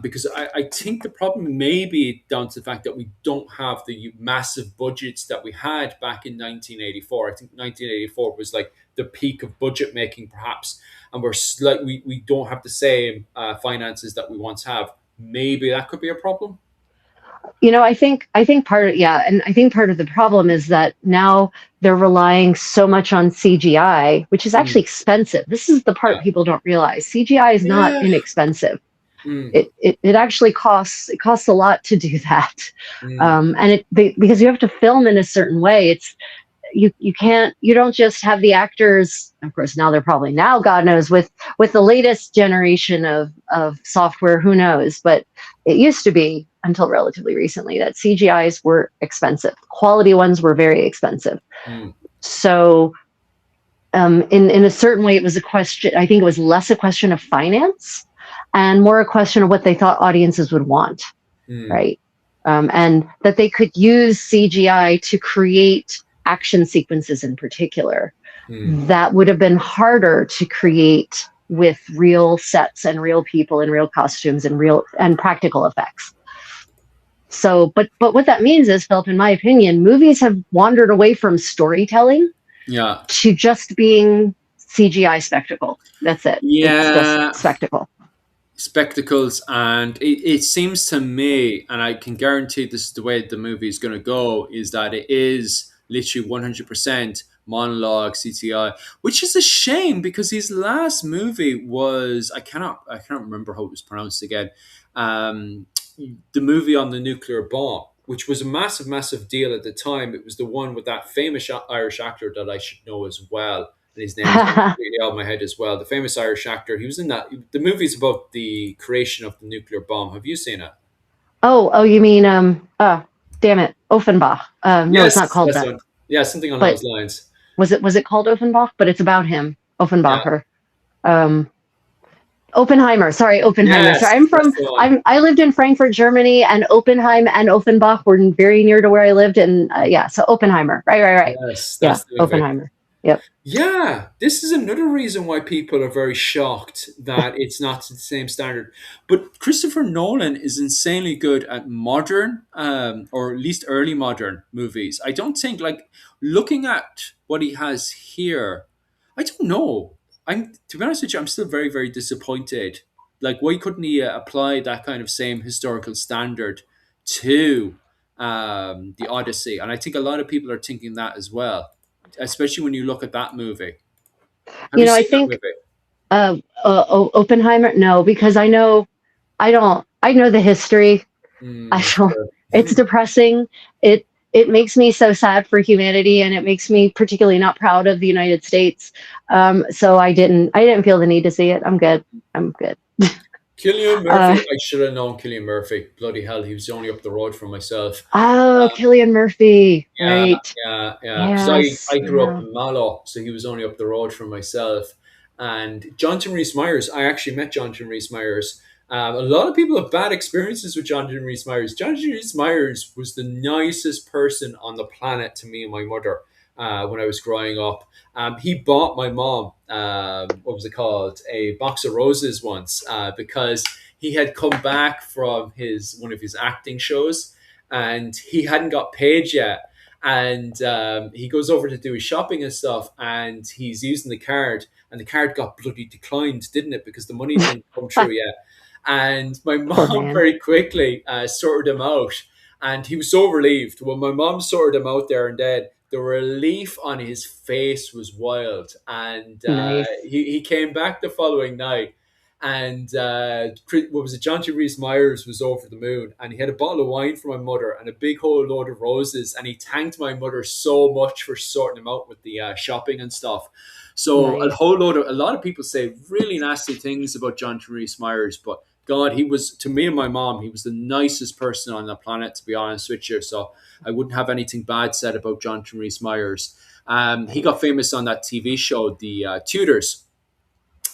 Because I think the problem may be down to the fact that we don't have the massive budgets that we had back in 1984. I think 1984 was like the peak of budget making, perhaps, and we don't have the same finances that we once have. Maybe that could be a problem. I think part of, yeah, and I think part of the problem is that now they're relying so much on CGI, which is Mm, actually expensive. This is the part yeah. people don't realize. CGI is not Yeah. inexpensive. Mm, It actually costs a lot to do that. mm, And because you have to film in a certain way. It's you can't, you don't just have the actors. Of course, now they're probably, now God knows, with the latest generation of software, who knows. But it used to be, until relatively recently, that CGIs were expensive. Quality ones were very expensive. mm, So in a certain way, it was a question, I think it was less a question of finance and more a question of what they thought audiences would want, mm, right? And that they could use CGI to create action sequences in particular mm, that would have been harder to create with real sets and real people and real costumes and real and practical effects. So, but what that means is, Philip, in my opinion, movies have wandered away from storytelling yeah. to just being CGI spectacle. That's it. It's just Yeah, spectacle. spectacles, and it seems to me, and I can guarantee this is the way the movie is going to go, is that it is literally 100% monologue CGI, which is a shame because his last movie was, I cannot remember how it was pronounced again, um, the movie on the nuclear bomb, which was a massive deal at the time. It was the one with that famous Irish actor that I should know as well, and his name is going completely out of my head as well. The famous Irish actor. He was in that. The movie's about the creation of the nuclear bomb. Have you seen it? Oh, you mean damn it, Offenbach. No, it's not Yes, called that's that. one. Yeah, something on But those lines. was it called Offenbach? But it's about him, Yeah. Offenbacher. Um, Oppenheimer. Sorry, Oppenheimer. So Yes, I'm that's from. the one. I lived in Frankfurt, Germany, and Oppenheim and Offenbach were very near to where I lived. And yeah, so Oppenheimer. Right. Yes, Yeah, that's the movie. Oppenheimer. Yep. Yeah, this is another reason why people are very shocked that it's not to the same standard. But Christopher Nolan is insanely good at modern, or at least early modern movies. I don't think, like, looking at what he has here. I don't know. I'm to be honest with you, I'm still very, very disappointed. Like, why couldn't he apply that kind of same historical standard to the Odyssey? And I think a lot of people are thinking that as well, especially when you look at that movie. Have You you know, I seen that think movie? Oppenheimer. No, because I know I don't. I know the history. I don't. Sure. It's depressing. It makes me so sad for humanity, and it makes me particularly not proud of the United States. So I didn't feel the need to see it. I'm good. I'm good. Killian Murphy. Uh, I should have known Killian Murphy. Bloody hell, he was only up the road from myself. oh, Um, Killian Murphy. Yeah, Right. yeah. Because I Yes. grew up Yeah. in Mallow, so he was only up the road from myself. And Jonathan Rhys Myers, I actually met Jonathan Rhys Myers. A lot of people have bad experiences with Jonathan Rhys Myers. Jonathan Rhys Myers was the nicest person on the planet to me and my mother when I was growing up. He bought my mom, what was it called, a box of roses once because he had come back from his one of his acting shows and he hadn't got paid yet and he goes over to do his shopping and stuff and he's using the card and the card got bloody declined, didn't it, because the money didn't come through yet. And my Poor mom man. very quickly sorted him out and he was so relieved when my mom sorted him out there and then the relief on his face was wild. And Nice. he came back the following night and what was it? John T. Reese Myers was over the moon, and he had a bottle of wine for my mother and a big whole load of roses, and he thanked my mother so much for sorting him out with the shopping and stuff. So Nice. a lot of people say really nasty things about John T. Reese Myers, but God, he was to me and my mom, he was the nicest person on the planet, to be honest with you. So I wouldn't have anything bad said about John T. Reese Myers. He got Nice. famous on that TV show, The Tudors,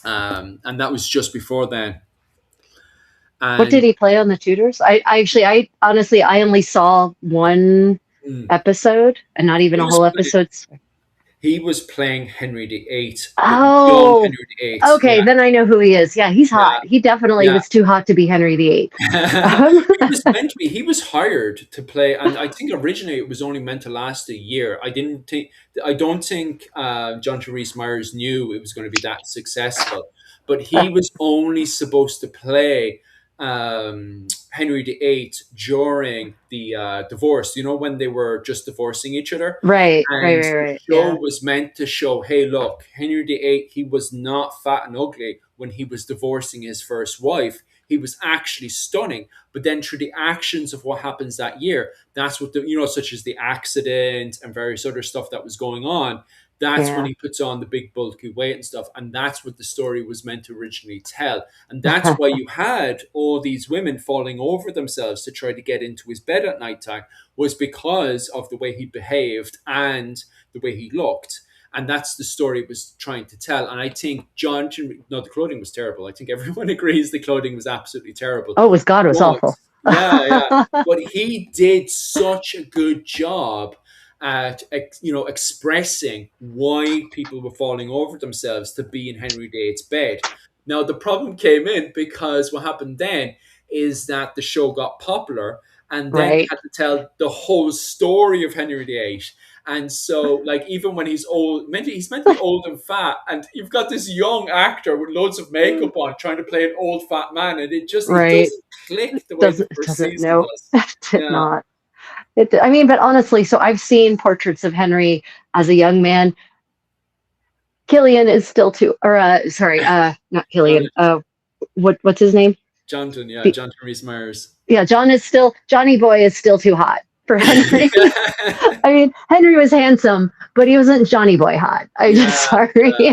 and that was just before then. What did And he play on the Tudors? I honestly, I only saw one mm, episode and not even he a was whole play- episode. he was playing Henry VIII, the young Oh, Henry VIII. okay. Yeah, Then I know who he is. Yeah, he's yeah, hot. He definitely yeah. was too hot to be Henry VIII. He was meant to be. He was hired to play, and I think originally it was only meant to last a year. I didn't think. I don't think John Therese Myers knew it was going to be that successful, but he was only supposed to play Henry VIII during the divorce. You know, when they were just divorcing each other. Right, right, And right, the right. show Yeah, was meant to show, hey, look, Henry VIII, he was not fat and ugly when he was divorcing his first wife. He was actually stunning. But then through the actions of what happens that year, that's what such as the accident and various other stuff that was going on. That's when yeah. he puts on the big bulky weight and stuff. And that's what the story was meant to originally tell. And that's why you had all these women falling over themselves to try to get into his bed at nighttime was because of the way he behaved and the way he looked. And that's the story it was trying to tell. And I think no, the clothing was terrible. I think everyone agrees the clothing was absolutely terrible. Oh, it was God, it was But awful. yeah. But he did such a good job at expressing why people were falling over themselves to be in Henry VIII's bed. Now the problem came in because what happened then is that the show got popular and then they Right, had to tell the whole story of Henry VIII. And so, like, even when he's old, he's meant to be old and fat, and you've got this young actor with loads of makeup on trying to play an old fat man, and it right. doesn't click the way the Doesn't it first doesn't season no, does. it did Yeah, not. I mean, but honestly, so I've seen portraits of Henry as a young man. Killian is still too, or sorry, not John, Killian. What's his name? Johnson, yeah, The, John Rhys Meyers. yeah, Johnny Boy is still too hot for Henry. I mean, Henry was handsome, but he wasn't Johnny Boy hot. I just Yeah, sorry.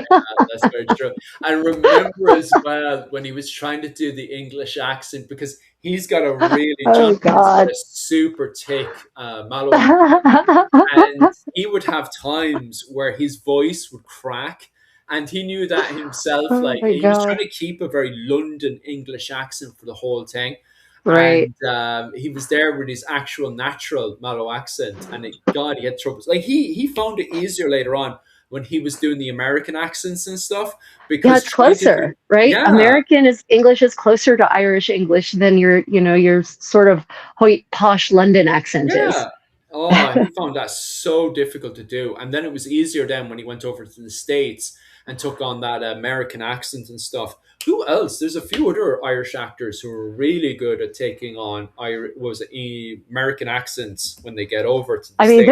that's very true. I remember as well when he was trying to do the English accent because Oh Jonathan's got God. a super thick Mallow accent, and he would have times where his voice would crack. And he knew that himself. Oh Like my he was trying God. to keep a very London English accent for the whole thing, Right. and he was there with his actual natural Mallow accent, and God, he had troubles. Like he found it easier later on when he was doing the American accents and stuff Yeah, because it's trying to do closer, right? yeah, American is English is closer to Irish English than your sort of hoit posh London accent is. yeah. Oh, he found that so difficult to do. And then it was easier then when he went over to the States. and took on that American accent and stuff. Who else? There's a few other Irish actors who are really good at taking on American accents when they get over to the I mean, States.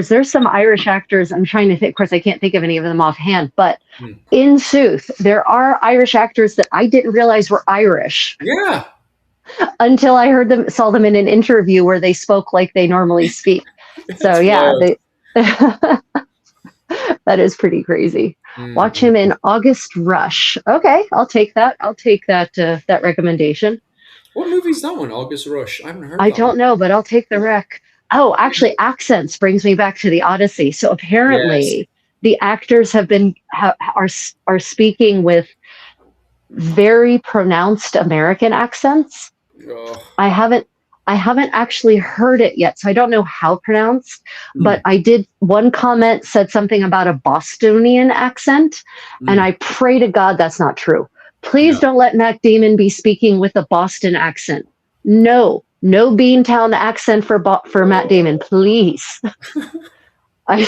there's some Irish actors. I'm trying to think. Of course, I can't think of any of them offhand, but Hmm. in Sooth, there are Irish actors that I didn't realize were Irish Yeah, until I saw them in an interview where they spoke like they normally speak. So it's yeah, wild. that is pretty crazy. Watch Mm-mm. him in August Rush. Okay, I'll take that. I'll take that recommendation. What movie is that one? August Rush. I haven't heard I that one. don't know, but I'll take the rec. Oh, actually, accents brings me back to the Odyssey. So Yes. apparently, the actors are speaking with very pronounced American accents. Oh. I haven't I haven't actually heard it yet, so I don't know how pronounced. But Mm, I did. One comment said something about a Bostonian accent, and mm. I pray to God that's not true. Please Yeah. don't let Matt Damon be speaking with a Boston accent. No, no Beantown accent for Matt Damon, Oh. please. I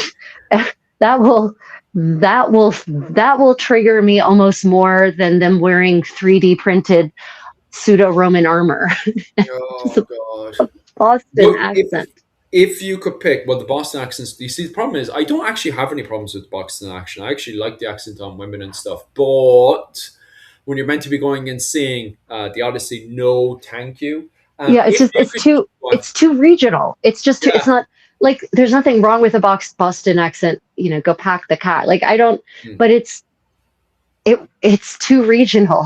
that will that will trigger me almost more than them wearing 3D printed pseudo Roman armor. Just Oh a God. Boston But if accent. if you could pick, well, the Boston accents. You see, the problem is I don't actually have any problems with Boston accent. I actually like the accent on women and stuff. But when you're meant to be going and seeing the Odyssey, no, thank you. Yeah, it's If just you could, go on. it's too regional. It's just too, it's Yeah. not like there's nothing wrong with a Boston accent. Go pack the cat. Like I don't, Mm. but it's too regional.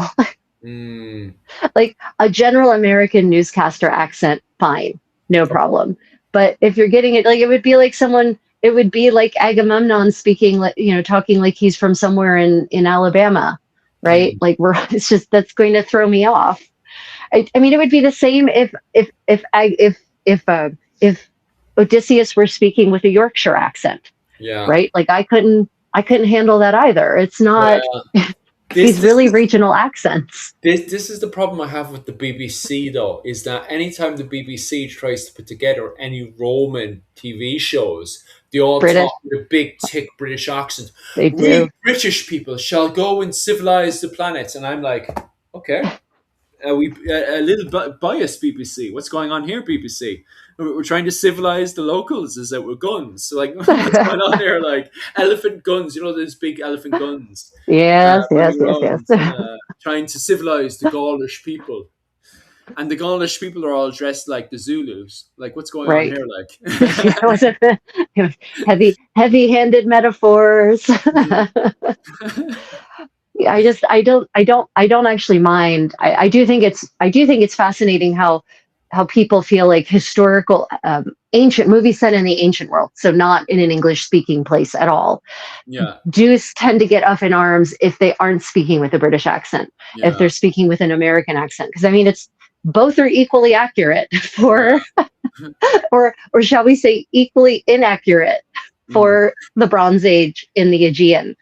Mm. Like a general American newscaster accent, fine, no problem. But if you're getting it, like it would be like Agamemnon speaking, like talking like he's from somewhere in Alabama, right? Mm. Like it's just that's going to throw me off. I mean, it would be the same if Odysseus were speaking with a Yorkshire accent, Yeah. right? Like I couldn't handle that either. It's not Well, this these this really is regional accents. this is the problem I have with the BBC though, is that anytime the BBC tries to put together any Roman TV shows, they all British, talk with a big thick British accent. they We do. British people shall go and civilize the planet, and I'm like, okay, we a little biased BBC. What's going on here, BBC? We're trying to civilize the locals. Is that with guns? So like, what's going on there? Like elephant guns, those big elephant guns Yes, yes, running yes, yes. around trying to civilize the Gaulish people. And the Gaulish people are all dressed like the Zulus. Like, what's going on Right. here? It Like, was, it was heavy-handed metaphors. Yeah, I don't actually mind. I do think it's fascinating how people feel like historical ancient movies set in the ancient world, so not in an English speaking place at all. yeah, Jews tend to get up in arms if they aren't speaking with a British accent, if yeah, they're speaking with an American accent, because I mean it's both are equally accurate yeah. for or shall we say equally inaccurate Mm, for the Bronze Age in the Aegean.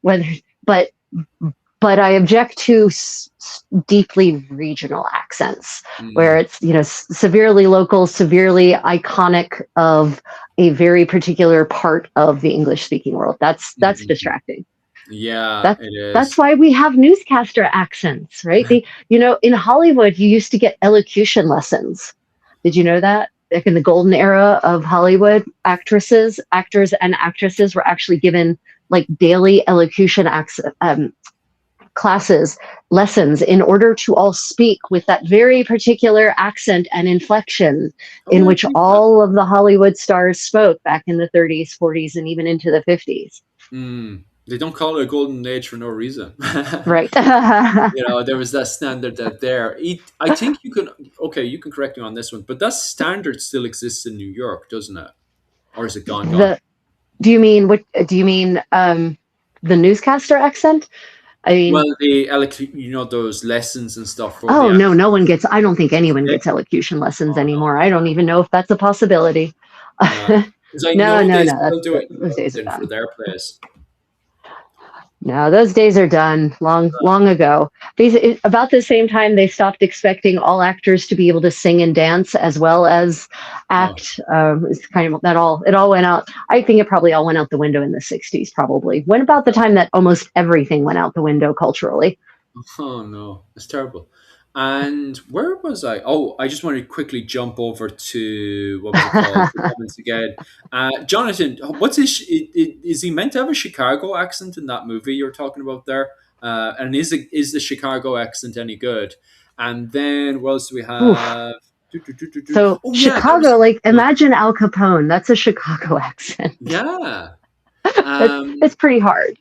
Whether but but I object to deeply regional accents where mm, it's severely local, severely iconic of a very particular part of the English speaking world. That's mm. distracting. Yeah, That's it that's is. why we have newscaster accents, right? In Hollywood you used to get elocution lessons. Did you know that? Like in the golden era of Hollywood, actors, and actresses were actually given like daily elocution classes, lessons in order to all speak with that very particular accent and inflection in Oh, I which believe that. all of the Hollywood stars spoke back in the 30s, 40s, and even into the 50s. They don't call it a golden age for no reason. Right. There was that standard that there. I think you can. Okay, you can correct me on this one, but that standard still exists in New York, doesn't it? Or is it gone? Gone? the Do you mean what? Do you mean the newscaster accent? I Well, mean, those lessons and stuff for the oh no, no actors. one gets. I don't think anyone Yeah. gets elocution lessons Oh no. anymore. I don't even know if that's a possibility. Yeah. Because I No, know no, they no. still do it in Those days are London for gone. their place. No, those days are done long, long ago. About the same time, they stopped expecting all actors to be able to sing and dance as well as Oh, act. It's kind of that all it all went out. I think it probably all went out the window in the '60s. Probably when about the time that almost everything went out the window culturally. oh no, it's terrible. And where was I? Oh, I just wanted to quickly jump over to what was it called? Performance again. Jonathan, what's is he meant to have a Chicago accent in that movie you're talking about there? And is the Chicago accent any good? And then what else do we Oof. have? So Oh yeah, there was Chicago, like imagine Al Capone. That's a Chicago accent. yeah. it's Um, it's pretty hard.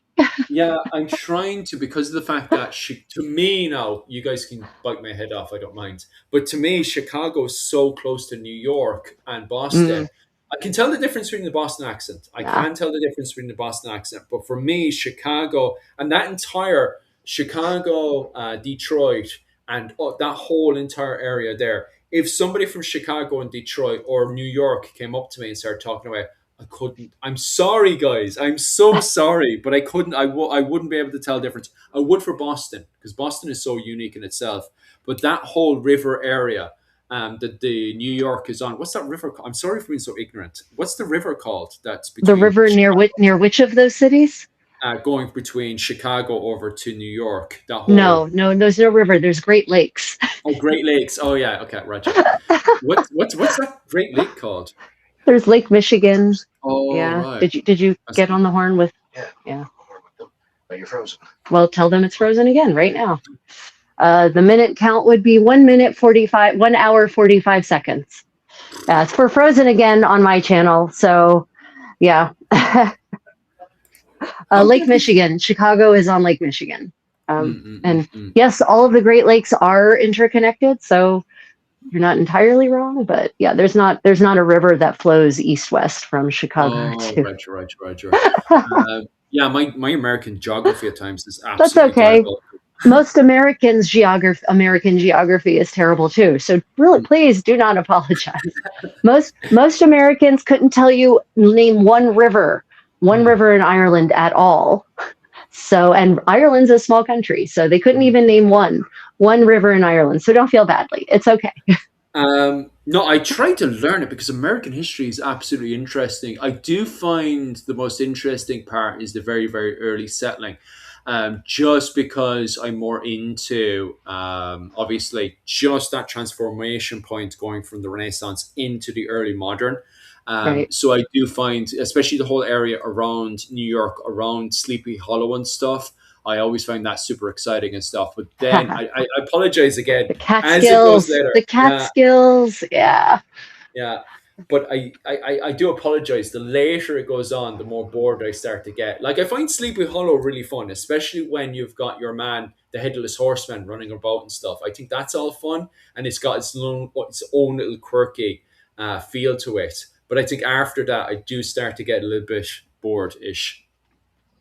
Yeah, I'm trying to because of the fact that to me now, you guys can bite my head off. I don't mind, but to me, Chicago is so close to New York and Mm, Boston. I can tell the difference between the Boston accent. I yeah. can tell the difference between the Boston accent, but for me, Chicago and that entire Chicago, Detroit, and that whole entire area there. If somebody from Chicago and Detroit or New York came up to me and started talking about I couldn't. I'm sorry, guys. I'm so sorry, but I couldn't. I wouldn't be able to tell the difference. I would for Boston because Boston is so unique in itself. But that whole river area that the New York is on. What's that river called? I'm sorry for being so ignorant. What's the river called? That's The between river near which of those cities? going between Chicago over to New York. That No, whole no, there's no river. There's Great Lakes. Great Lakes. Oh yeah. Okay, Roger. What's that Great Lake called? There's Lake Michigan. Oh Yeah. right. Did you That's get on the horn with? Yeah. Yeah. But you're frozen. Well, tell them it's frozen again right now. The minute count would be 1 minute 45, 1 hour 45 seconds. It's for Frozen again on my channel. So yeah, how Lake can it be? Michigan. Chicago is on Lake Michigan. Mm, mm, mm, And mm. yes, all of the Great Lakes are interconnected. So you're not entirely wrong, but yeah, there's not a river that flows east west from Chicago Oh, to. Roger, Roger, Roger. Yeah, my American geography at times is That's absolutely okay. diabolical. Most American geography is terrible too. So really, please do not apologize. Most Americans couldn't tell you name one Mm, river in Ireland at all. So and Ireland's a small country, so they couldn't mm. even name one river in Ireland. So don't feel badly. It's okay. No, I try to learn it because American history is absolutely interesting. I do find the most interesting part is the very, very early settling. Just because I'm more into obviously just that transformation point going from the Renaissance into the early modern. Right. So I do find, especially the whole area around New York, around Sleepy Hollow and stuff, I always find that super exciting and stuff. But then I apologize again The as it goes Catskills. later. The Yeah, Catskills. Yeah. yeah. But I do apologize. The later it goes on, the more bored I start to get. Like I find Sleepy Hollow really fun, especially when you've got your man, the headless horseman, running about and stuff. I think that's all fun, and it's got its own little quirky feel to it. But I think after that, I do start to get a little bit bored ish.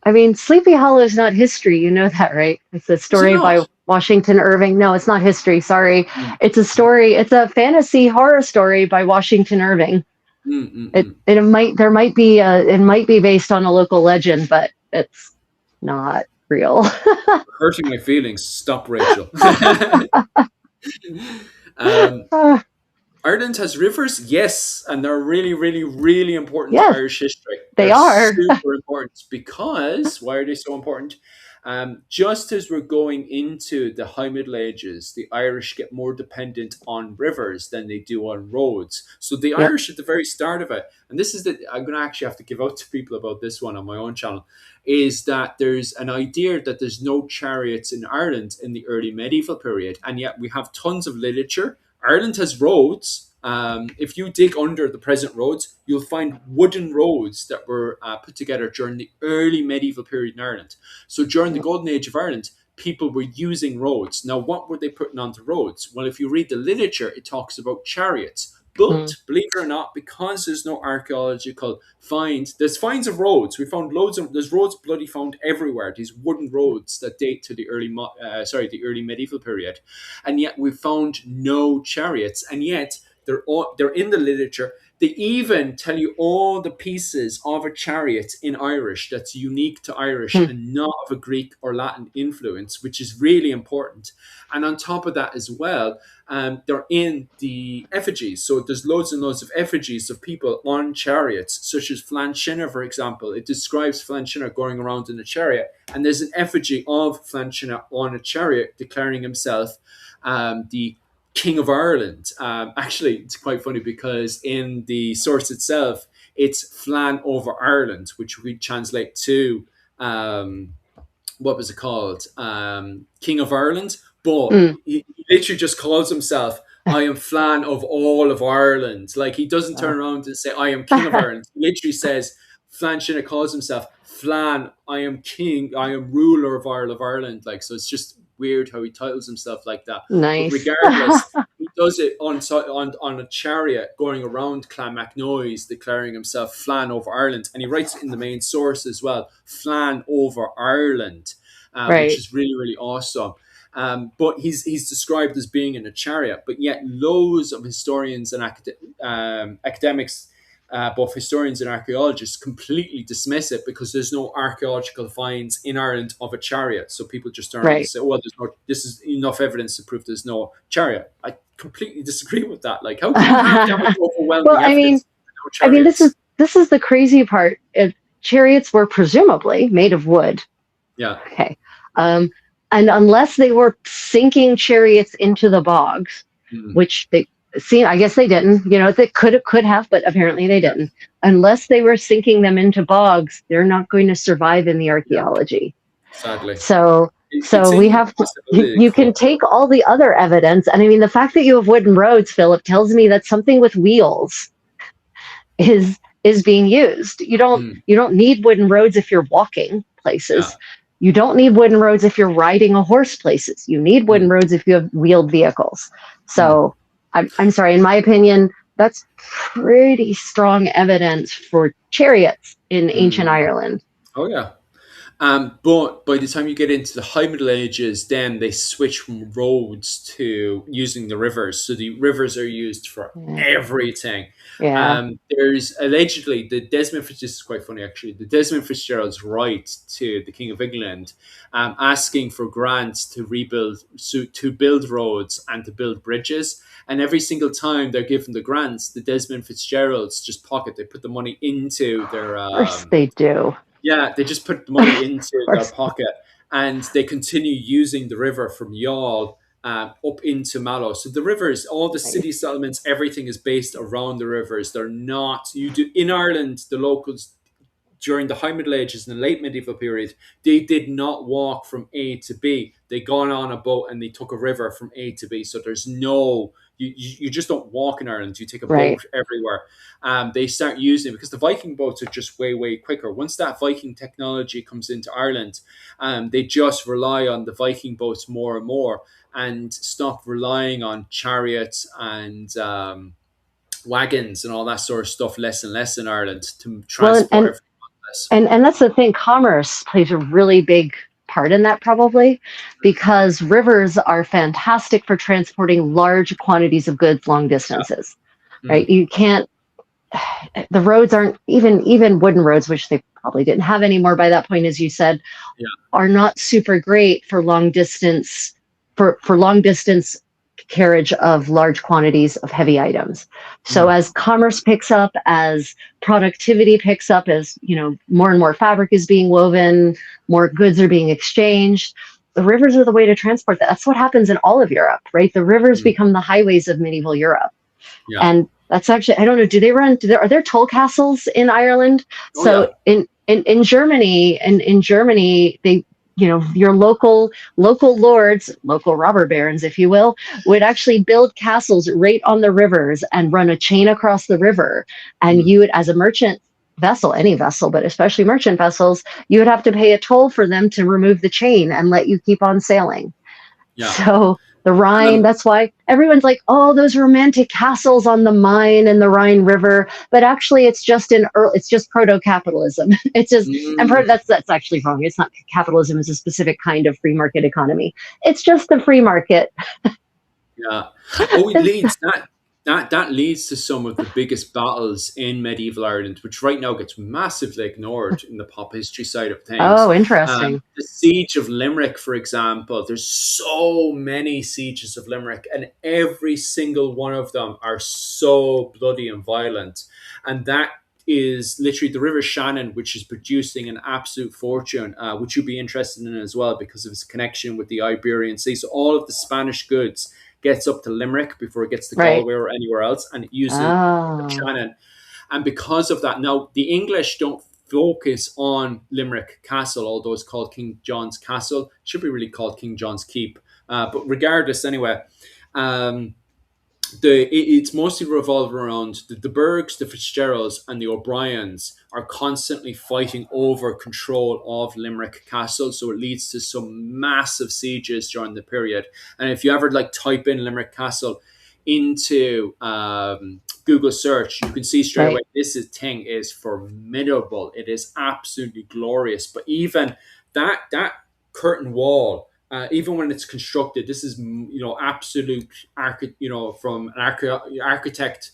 I mean, Sleepy Hollow is not history. You know that, right? It's a Is it story not? by Washington Irving. No, it's not history. Sorry. Mm, It's a story. It's a fantasy horror story by Washington Irving. mm, mm, It mm. it might there might be it might be based on a local legend, but it's not real. Hurting my feelings. Stop, Rachel. um, Ireland has rivers, yes, and they're really, really, really important to Yes, Irish history. they They're are. super important because why are they so important? Just as we're going into the High Middle Ages, the Irish get more dependent on rivers than they do on roads. So the Yep. Irish at the very start of it, and this is that I'm going to actually have to give out to people about this one on my own channel, is that there's an idea that there's no chariots in Ireland in the early medieval period, and yet we have tons of literature. Ireland has roads. If you dig under the present roads, you'll find wooden roads that were put together during the early medieval period in Ireland. So during the Yep. Golden Age of Ireland, people were using roads. Now, what were they putting onto roads? Well, if you read the literature, it talks about chariots. But Mm. believe it or not, because there's no archaeological finds, there's finds of roads. We found loads of there's roads bloody found everywhere. These wooden roads that date to the the early medieval period, and yet we found no chariots. And yet they're in the literature. They even tell you all the pieces of a chariot in Irish that's unique to Irish Hmm. and not of a Greek or Latin influence, which is really important. And on top of that as well, they're in the effigies. So there's loads and loads of effigies of people on chariots, such as Flann Sinna, for example. It describes Flann Sinna going around in a chariot. And there's an effigy of Flann Sinna on a chariot declaring himself the King of Ireland. Actually, it's quite funny because in the source itself, it's Flann over Ireland, which we translate to what was it called? King of Ireland. But Mm. he literally just calls himself, I am Flann of all of Ireland. Like, he doesn't turn around and say, I am King of Ireland. He literally says, Flann Sinna calls himself Flann, I am king, I am ruler of Ireland. Like, so it's just weird how he titles himself like that. But Nice. regardless, he does it on a chariot going around Clonmacnoise, declaring himself Flann over Ireland. And he writes it in the main source as well, Flann over Ireland, which Right. is really, really awesome. But he's described as being in a chariot, but yet loads of historians and academics, both historians and archaeologists, completely dismiss it because there's no archaeological finds in Ireland of a chariot. So people just turn around and Right. say, "Oh, well, this is enough evidence to prove there's no chariot." I completely disagree with that. Like, how can you have that much overwhelming Well, I mean, evidence? No chariots? this is the crazy part. Chariots were presumably made of wood. Yeah. Okay. And unless they were sinking chariots into the bogs, which they see, I guess they didn't. You know, they could have, but apparently they didn't. Unless they were sinking them into bogs, they're not going to survive in the archaeology. Sadly. So It's we have to. You can take all the other evidence, and I mean, the fact that you have wooden roads, Philip, tells me that something with wheels is being used. You don't need wooden roads if you're walking places. Yeah. You don't need wooden roads if you're riding a horse places. You need wooden roads if you have wheeled vehicles. So I'm sorry, in my opinion, that's pretty strong evidence for chariots in ancient Ireland. Oh, yeah. But by the time you get into the High Middle Ages, then they switch from roads to using the rivers. So the rivers are used for everything. Yeah. There's allegedly this is quite funny actually. The Desmond Fitzgerald's write to the King of England, asking for grants to build roads and to build bridges. And every single time they're given the grants, the Desmond Fitzgeralds just pocket. They put the money into their. Of course they do. Yeah, they just put the money into their pocket, and they continue using the river from Youghal up into Mallow. So the rivers, all the city settlements, everything is based around the rivers. They're not in Ireland. The locals during the High Middle Ages and the late medieval period, they did not walk from A to B. They gone on a boat and they took a river from A to B. So there's no. You just don't walk in Ireland. You take a boat everywhere. They start using because the Viking boats are just way, way quicker. Once that Viking technology comes into Ireland, they just rely on the Viking boats more and more and stop relying on chariots and wagons and all that sort of stuff less and less in Ireland to transport everything. And that's the thing. Commerce plays a really big part in that probably because rivers are fantastic for transporting large quantities of goods long distances, right? You can't, the roads aren't even wooden roads, which they probably didn't have anymore by that point, as you said, are not super great for long distance, for long distance carriage of large quantities of heavy items. So as commerce picks up, as productivity picks up, as more and more fabric is being woven, more goods are being exchanged, the rivers are the way to transport that. That's what happens in all of Europe, right? The rivers become the highways of medieval Europe. And that's actually, I don't know, are there toll castles in Ireland? In Germany, they, your local lords, local robber barons, if you will, would actually build castles right on the rivers and run a chain across the river. And you would, as a merchant vessel, any vessel, but especially merchant vessels, you would have to pay a toll for them to remove the chain and let you keep on sailing. So the Rhine, that's why everyone's like, oh, those romantic castles on the Main and the Rhine River. But actually, it's just proto-capitalism. It's just, that's actually wrong. It's not capitalism. It's a specific kind of free market economy. It's just the free market. Oh, it leads that. that leads to some of the biggest battles in medieval Ireland, which right now gets massively ignored in the pop history side of things. Oh, interesting. The siege of Limerick, for example, there's so many sieges of Limerick, and every single one of them are so bloody and violent. And that is literally the River Shannon, which is producing an absolute fortune, which you'd be interested in as well because of its connection with the Iberian Sea. So all of the Spanish goods gets up to Limerick before it gets to Right. Galway or anywhere else, and it uses Oh, Shannon. And because of that, now the English don't focus on Limerick Castle, although it's called King John's Castle. It should be really called King John's Keep. But regardless, anyway, um, it's mostly revolved around the Bergs, the Fitzgeralds, and the O'Briens are constantly fighting over control of Limerick Castle. So it leads to some massive sieges during the period. And if you ever like type in Limerick Castle into Google search, you can see straight away right. thing is formidable. It is absolutely glorious. But even that curtain wall, even when it's constructed, this is absolute from an architect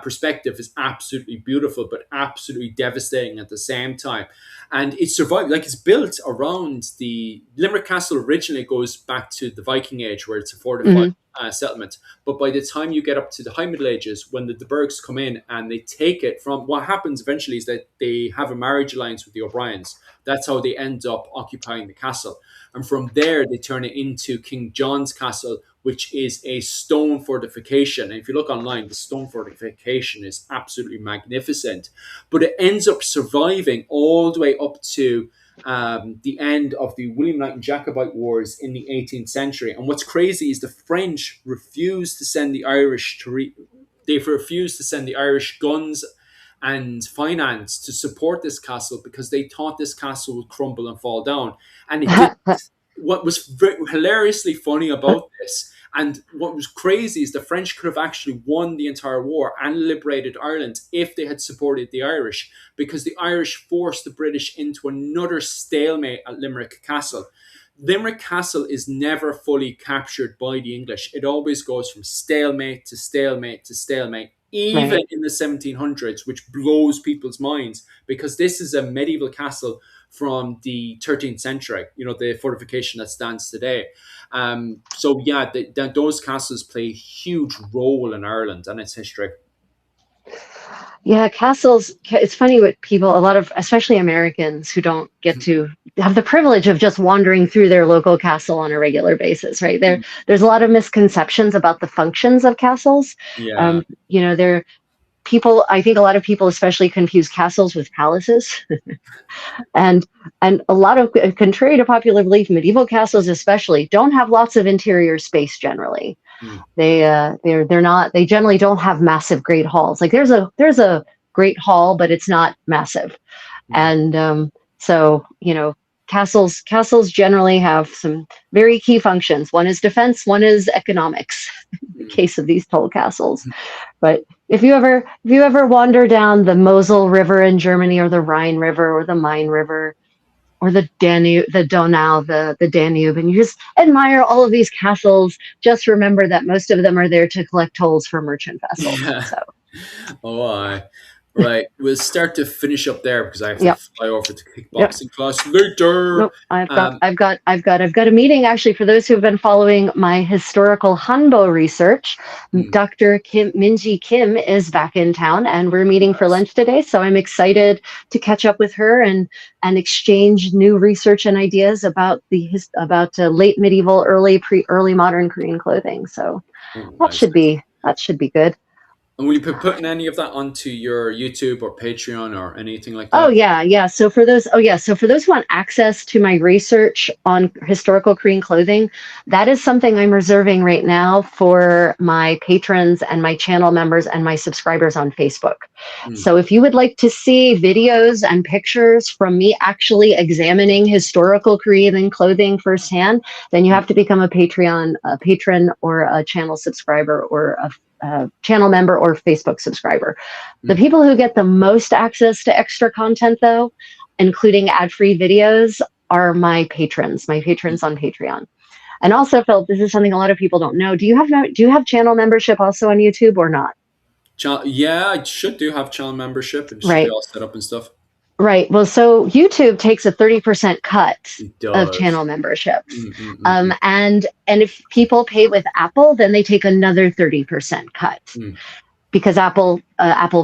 perspective is absolutely beautiful, but absolutely devastating at the same time. And it survived, like it's built around the Limerick Castle. Originally goes back to the Viking Age, where it's a fortified Hmm. settlement. But by the time you get up to the High Middle Ages, when the Bergs come in and they take it from, what happens eventually is that they have a marriage alliance with the O'Briens. That's how they end up occupying the castle. And from there, they turn it into King John's Castle, which is a stone fortification. And if you look online, the stone fortification is absolutely magnificent. But it ends up surviving all the way up to the end of the William Knight and Jacobite Wars in the 18th century. And what's crazy is the French refused to send the Irish they refused to send the Irish guns and finance to support this castle because they thought this castle would crumble and fall down. And it didn't. What was hilariously funny about this, and what was crazy, is the French could have actually won the entire war and liberated Ireland if they had supported the Irish, because the Irish forced the British into another stalemate at Limerick Castle. Limerick Castle is never fully captured by the English. It always goes from stalemate to stalemate to stalemate, even Right. in the 1700s, which blows people's minds because this is a medieval castle from the 13th century, the fortification that stands today. So, yeah, those castles play a huge role in Ireland and its history. Yeah, castles. It's funny what people, a lot of, especially Americans who don't get to have the privilege of just wandering through their local castle on a regular basis, right? There's a lot of misconceptions about the functions of castles. Yeah. There people. I think a lot of people, especially, confuse castles with palaces, and a lot of, contrary to popular belief, medieval castles especially don't have lots of interior space generally. Mm. They're not, they generally don't have massive great halls. Like there's a great hall, but it's not massive. Mm. And so castles generally have some very key functions. One is defense, one is economics. In the case of these tall castles. But if you ever wander down the Mosel River in Germany, or the Rhine River, or the Main River, or the Danube, the Donau, the Danube, and you just admire all of these castles, just remember that most of them are there to collect tolls for merchant vessels. Yeah. So, Oh, right. We'll start to finish up there because I have to yep. fly over to Yep. kickboxing class later. Nope. I've got a meeting actually for those who have been following my historical Hanbo research. Dr. Minji Kim is back in town, and we're meeting for lunch today. So I'm excited to catch up with her and exchange new research and ideas about late medieval, early modern Korean clothing. So Nice. that should be good. And will you be putting any of that onto your YouTube or Patreon or anything like that? Oh yeah. So for those who want access to my research on historical Korean clothing, that is something I'm reserving right now for my patrons and my channel members and my subscribers on Facebook. So if you would like to see videos and pictures from me actually examining historical Korean clothing firsthand, then you have to become a patron, or a channel subscriber, or a channel member or Facebook subscriber. The people who get the most access to extra content, though, including ad-free videos, are my patrons on Patreon. And also, Philip, this is something a lot of people don't know. Do you have channel membership also on YouTube or not? Yeah, I should do have channel membership. It should be Right. all set up and stuff. Right. Well, so YouTube takes a 30% cut It of does. channel memberships. Mm, mm, mm, And if people pay with Apple, then they take another 30% cut mm. because Apple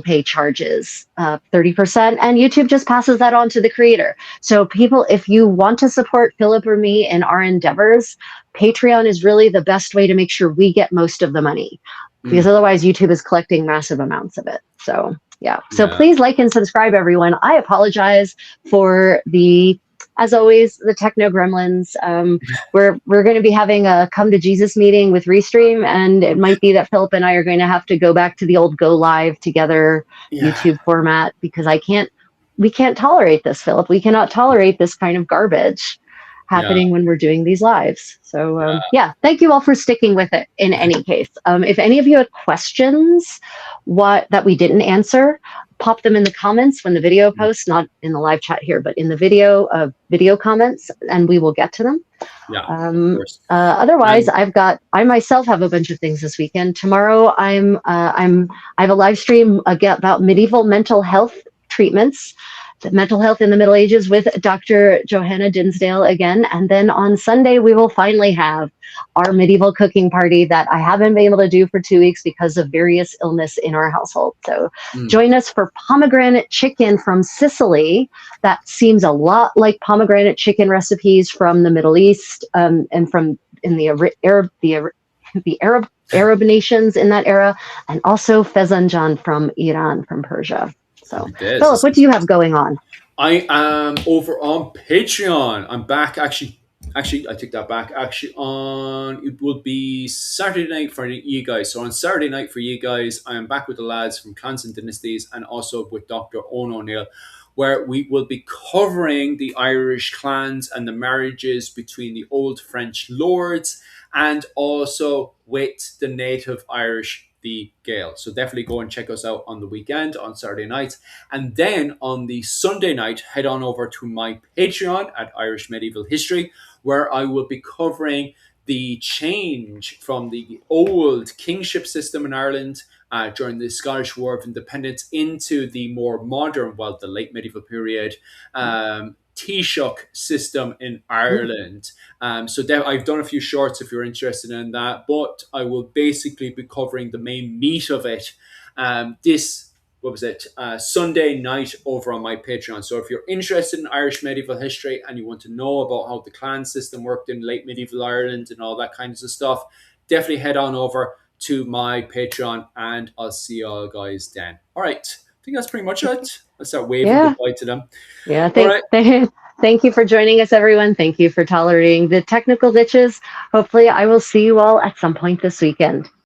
Pay charges 30%, and YouTube just passes that on to the creator. So people, if you want to support Philip or me in our endeavors, Patreon is really the best way to make sure we get most of the money, because Mm. otherwise YouTube is collecting massive amounts of it. So yeah. So Yeah. please like and subscribe, everyone. I apologize for as always, the techno gremlins. We're going to be having a come to Jesus meeting with Restream, and it might be that Philip and I are going to have to go back to the old go live together Yeah. YouTube format, because we can't tolerate this, Philip. We cannot tolerate this kind of garbage Yeah. happening when we're doing these lives. So Yeah. yeah, thank you all for sticking with it in any case. If any of you had questions that we didn't answer, pop them in the comments when the video posts, not in the live chat here, but in the video comments, and we will get to them. Yeah. Of course. Otherwise, I myself have a bunch of things this weekend. Tomorrow, I have a live stream about medieval mental health treatments, mental health in the Middle Ages, with Dr. Johanna Dinsdale again. And then on Sunday, we will finally have our medieval cooking party that I haven't been able to do for 2 weeks because of various illness in our household. So join us for pomegranate chicken from Sicily. That seems a lot like pomegranate chicken recipes from the Middle East, and from the Arab nations in that era, and also fezanjan from Iran, from Persia. So, Philip, what do you have going on? I am over on Patreon. I'm back. Actually, I take that back. Actually, it will be Saturday night for you guys. So on Saturday night for you guys, I am back with the lads from Clans and Dynasties, and also with Dr. Owen O'Neill, where we will be covering the Irish clans and the marriages between the old French lords, and also with the native Irish, the Gael. So definitely go and check us out on the weekend, on Saturday nights. And then on the Sunday night, head on over to my Patreon at Irish Medieval History, where I will be covering the change from the old kingship system in Ireland during the Scottish War of Independence into the more modern, well, the late medieval period, Taoiseach system in Ireland. So I've done a few shorts if you're interested in that, but I will basically be covering the main meat of it Sunday night over on my Patreon. So if you're interested in Irish medieval history and you want to know about how the clan system worked in late medieval Ireland and all that kinds of stuff, definitely head on over to my Patreon, and I'll see you all guys then. All right. I think that's pretty much it. Let's start waving goodbye to them. Yeah. Thank you for joining us, everyone. Thank you for tolerating the technical glitches. Hopefully, I will see you all at some point this weekend.